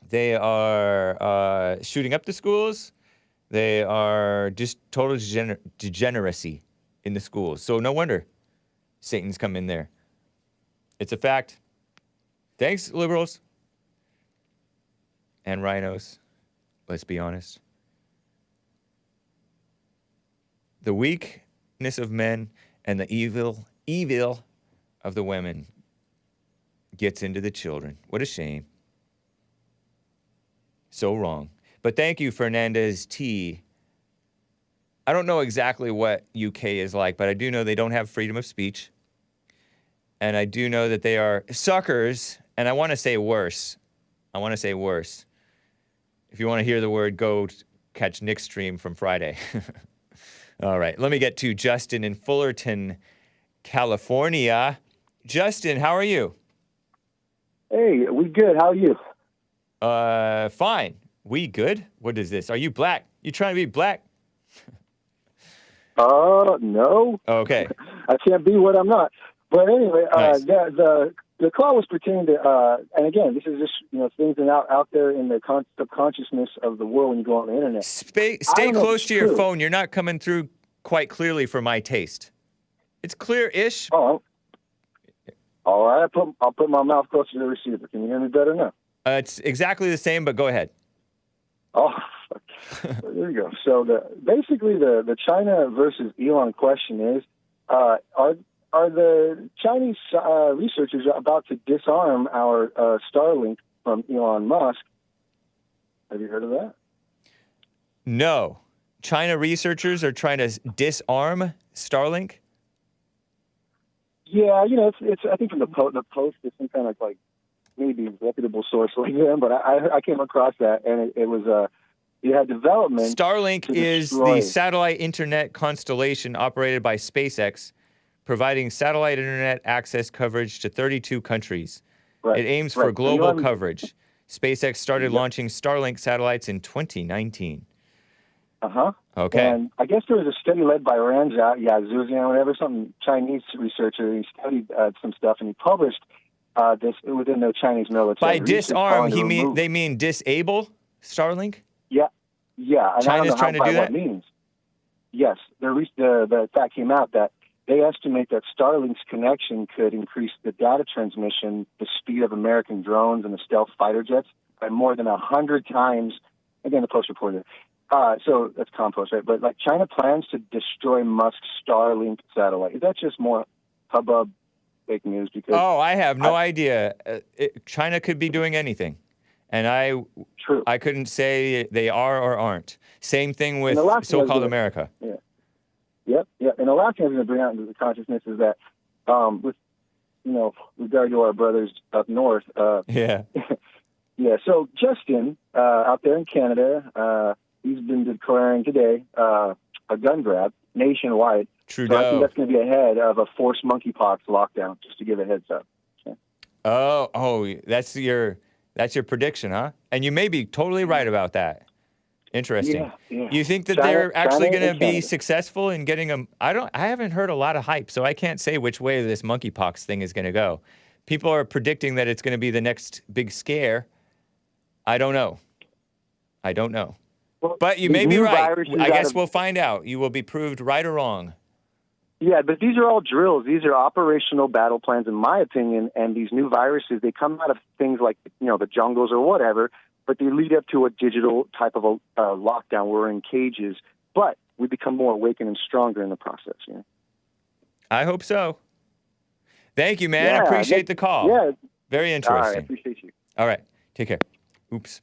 They are shooting up the schools. They are just total degeneracy in the schools. So no wonder Satan's come in there. It's a fact. Thanks, liberals. And rhinos. Let's be honest. The weakness of men and the evil of the women gets into the children. What a shame. So wrong. But thank you, Fernandez T. I don't know exactly what UK is like, but I do know they don't have freedom of speech. And I do know that they are suckers, and I want to say worse. If you want to hear the word, go catch Nick's stream from Friday. All right, let me get to Justin in Fullerton, California. Justin, how are you? Hey, we good. How are you? Fine. We good? What is this? Are you black? You trying to be black? No. Okay. I can't be what I'm not. But anyway, nice. The call was pertaining to, and again, this is just, things that are out there in the subconsciousness of the world when you go on the internet. Stay close to your phone. You're not coming through quite clearly for my taste. It's clear-ish. Oh, all right. I'll put my mouth closer to the receiver. Can you hear me better now? It's exactly the same, but go ahead. Oh, there you go. So basically the China versus Elon question is, are the Chinese researchers about to disarm our Starlink from Elon Musk? Have you heard of that? No. China researchers are trying to disarm Starlink? Yeah, it's I think from the Post, it's some kind of like maybe reputable source like them, but I came across that, and it was it had development. Starlink is the satellite internet constellation operated by SpaceX, providing satellite internet access coverage to 32 countries. Right. It aims for global coverage. SpaceX started launching Starlink satellites in 2019. Okay. And I guess there was a study led by Zhujian, whatever, some Chinese researcher. He studied some stuff, and he published this within the Chinese military. By disarm, they mean disable Starlink? Yeah. And China's trying to do that? What means. Yes. The fact came out that they estimate that Starlink's connection could increase the data transmission, the speed of American drones and the stealth fighter jets by more than 100 times. Again, the Post reported. So that's compost, right? But like China plans to destroy Musk's Starlink satellite. Is that just more hubbub, fake news? Because I have no idea. China could be doing anything. And I couldn't say they are or aren't. Same thing with so-called America. Yeah. Yep. And the last thing I was going to bring out into the consciousness is that with, regard to our brothers up north. Yeah. So Justin, out there in Canada, he's been declaring today a gun grab nationwide. Trudeau. So I think that's going to be ahead of a forced monkeypox lockdown, just to give a heads up. Okay. Oh, that's your prediction, huh? And you may be totally right about that. Interesting. Yeah. You think that they're actually going to be successful in getting them? I haven't heard a lot of hype, so I can't say which way this monkeypox thing is going to go. People are predicting that it's going to be the next big scare. I don't know. Well, but you may be right. I guess we'll find out. You will be proved right or wrong. Yeah, but these are all drills. These are operational battle plans, in my opinion. And these new viruses, they come out of things like, the jungles or whatever, but they lead up to a digital type of a lockdown. We're in cages, but we become more awakened and stronger in the process. I hope so. Thank you, man. I appreciate the call. Yeah. Very interesting. All right, I appreciate you. All right. Take care. Oops.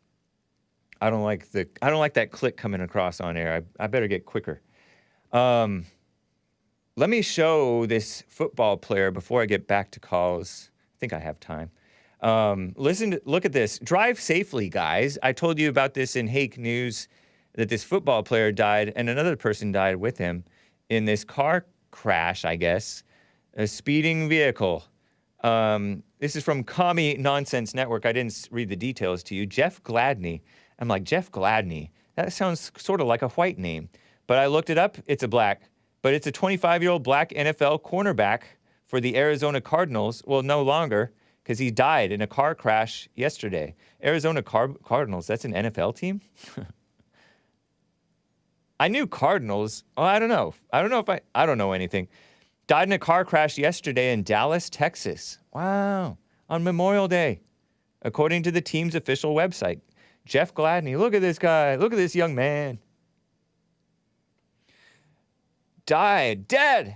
I don't like that click coming across on air. I better get quicker. Let me show this football player before I get back to calls. I think I have time. Look at this. Drive safely, guys. I told you about this in Hake News, that this football player died and another person died with him in this car crash, I guess. A speeding vehicle. This is from Commie Nonsense Network. I didn't read the details to you. Jeff Gladney. I'm like, Jeff Gladney? That sounds sort of like a white name. But I looked it up. It's a black. But it's a 25-year-old black NFL cornerback for the Arizona Cardinals. Well, no longer, because he died in a car crash yesterday. Arizona Cardinals, that's an NFL team? I knew Cardinals. Oh, I don't know. I don't know anything. Died in a car crash yesterday in Dallas, Texas. Wow. On Memorial Day, according to the team's official website. Jeff Gladney. Look at this guy. Look at this young man. Died, dead,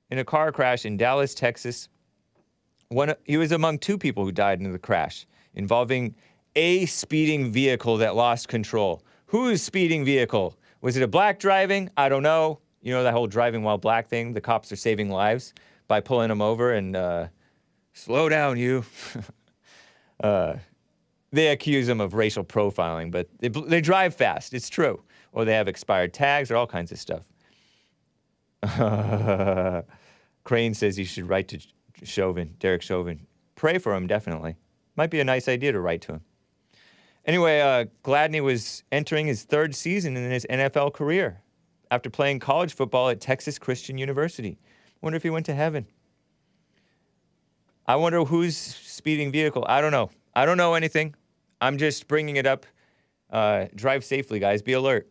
in a car crash in Dallas, Texas. He was among two people who died in the crash, involving a speeding vehicle that lost control. Whose speeding vehicle? Was it a black driving? I don't know. You know that whole driving while black thing? The cops are saving lives by pulling them over and, slow down, you. They accuse them of racial profiling, but they drive fast. It's true. Or they have expired tags or all kinds of stuff. Crane says you should write to Chauvin, Derek Chauvin. Pray for him, definitely. Might be a nice idea to write to him. Anyway, Gladney was entering his third season in his NFL career after playing college football at Texas Christian University. Wonder if he went to heaven. I wonder whose speeding vehicle. I don't know. I don't know anything. I'm just bringing it up. Drive safely, guys. Be alert.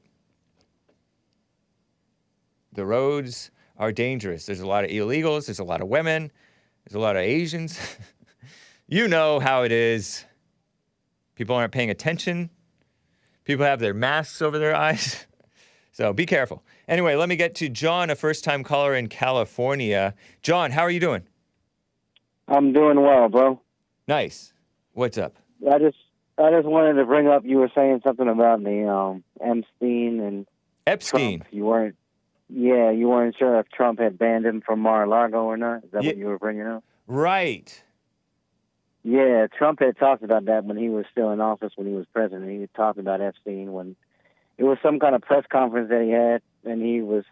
The roads are dangerous. There's a lot of illegals. There's a lot of women. There's a lot of Asians. You know how it is. People aren't paying attention. People have their masks over their eyes. So be careful. Anyway, let me get to John, a first-time caller in California. John, how are you doing? I'm doing well, bro. Nice. What's up? I just wanted to bring up, you were saying something about the Epstein and Epstein. Trump. You weren't sure if Trump had banned him from Mar-a-Lago or not. Is that what you were bringing up? Right. Yeah, Trump had talked about that when he was still in office, when he was president. He had talked about Epstein when it was some kind of press conference that he had, and he was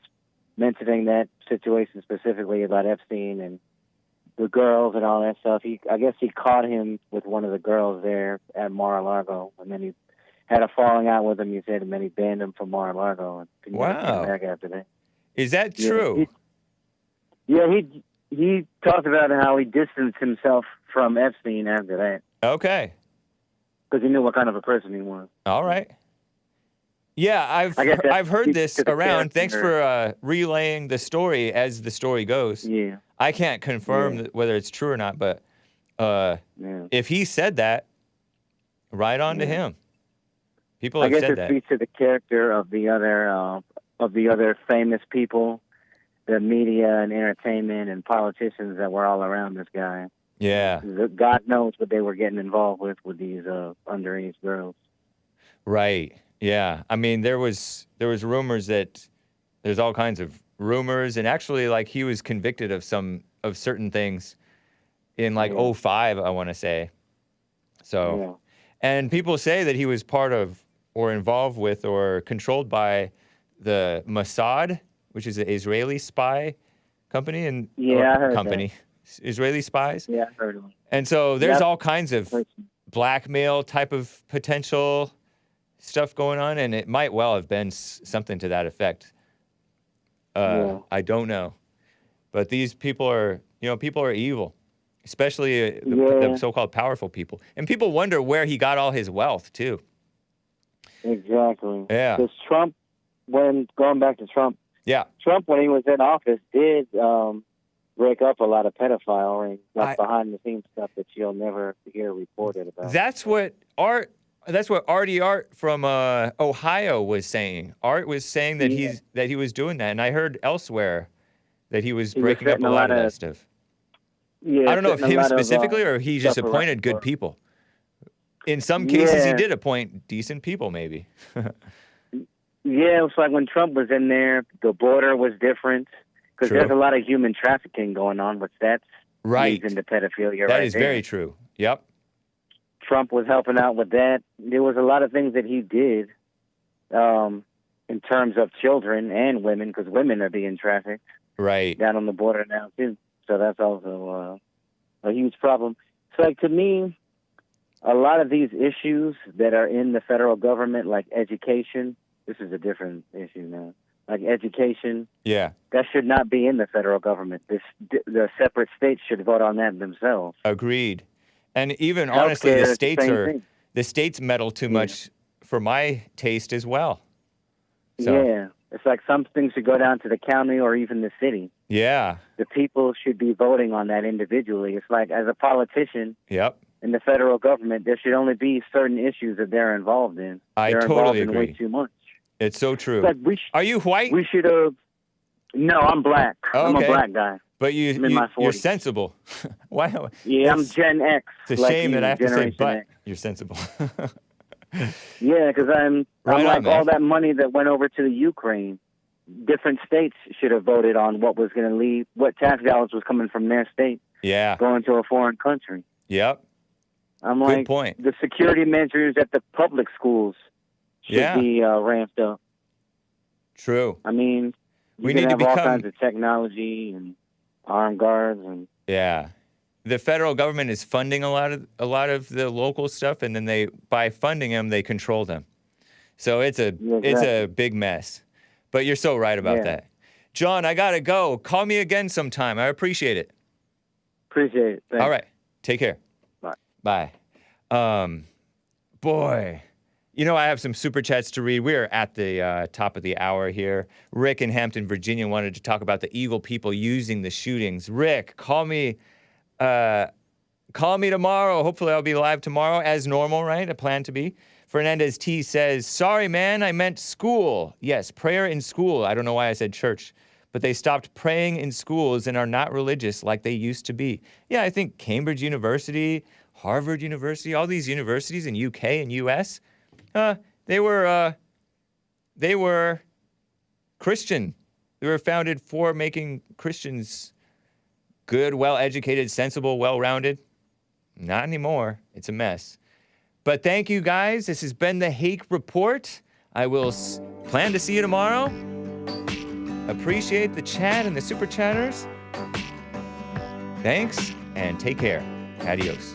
mentioning that situation specifically about Epstein and the girls and all that stuff. I guess he caught him with one of the girls there at Mar-a-Lago, and then he had a falling out with him, he said, and then he banned him from Mar-a-Lago. And he never came back after that. Is that true? He talked about how he distanced himself from Epstein after that. Okay. Because he knew what kind of a person he was. All right. Yeah, I've heard this around. Thanks for relaying the story as the story goes. Yeah. I can't confirm whether it's true or not, but if he said that, right on to him. People have said that. I guess it speaks to the character of the other famous people, the media and entertainment and politicians that were all around this guy. Yeah. God knows what they were getting involved with these underage girls. Right. Yeah. I mean, there was rumors that there's all kinds of rumors, and actually, like, he was convicted of certain things in like 2005, I want to say. So, and people say that he was part of or involved with or controlled by the Mossad, which is an Israeli spy company and I heard company. That. Israeli spies. Yeah, I heard of them. And so there's all kinds of blackmail type of potential stuff going on, and it might well have been something to that effect. I don't know. But these people are evil, especially the so-called powerful people. And people wonder where he got all his wealth, too. Exactly. Yeah. Because Trump, going back to Trump, Trump, when he was in office, did break up a lot of pedophile rings, like behind-the-scenes stuff that you'll never hear reported about. That's what Artie Art from Ohio was saying. Art was saying that he was doing that, and I heard elsewhere that he was breaking up a lot of that stuff. Yeah, I don't know if him specifically or he just appointed good people. In some cases, he did appoint decent people, maybe. Yeah, it was like when Trump was in there, the border was different because there's a lot of human trafficking going on, which that's leads into pedophilia. That is very true. Yep. Trump was helping out with that. There was a lot of things that he did in terms of children and women, because women are being trafficked right down on the border now too. So that's also a huge problem. So, like, to me, a lot of these issues that are in the federal government, like education, this is a different issue now. Like education, yeah, that should not be in the federal government. The separate states should vote on that themselves. Agreed. And even Healthcare, honestly, thing. the states meddle too much for my taste as well. So, yeah, it's like some things should go down to the county or even the city. Yeah. The people should be voting on that individually. It's like, as a politician, Yep. in the federal government, there should only be certain issues that they're involved in. I they're totally involved in agree. way too much. It's so true. Like Are you white? We should have. No, I'm black. I'm a Okay. black guy. But I'm in my 40s. you're sensible. Why? Yeah, I'm Gen X. It's a like shame you, that I have to say, Generation but X. you're sensible. Yeah, because I'm Right like on, man. all that money that went over to the Ukraine. Different states should have voted on what was going to leave, what tax dollars was coming from their state, Yeah. going to a foreign country. Yep. I'm Good like, point. the security measures at the public schools should Yeah. be ramped up. True. I mean, We you need can to have all become- kinds of technology and armed guards and Yeah. The federal government is funding a lot of the local stuff, and then by funding them, they control them. So it's a big mess. But you're so right about Yeah. that. John, I gotta go. Call me again sometime. I appreciate it. Appreciate it. Thanks. All right. Take care. Bye. Boy. You know, I have some super chats to read. We're at the top of the hour here. Rick in Hampton, Virginia wanted to talk about the evil people using the shootings. Rick, call me tomorrow. Hopefully I'll be live tomorrow as normal, right? I plan to be. Fernandez T says, sorry, man, I meant school. Yes, prayer in school. I don't know why I said church. But they stopped praying in schools and are not religious like they used to be. Yeah, I think Cambridge University, Harvard University, all these universities in UK and US, they were Christian. They were founded for making Christians good, well-educated, sensible, well-rounded. Not anymore. It's a mess. But thank you, guys. This has been the Hake Report. I will plan to see you tomorrow. Appreciate the chat and the super chatters. Thanks, and take care. Adios.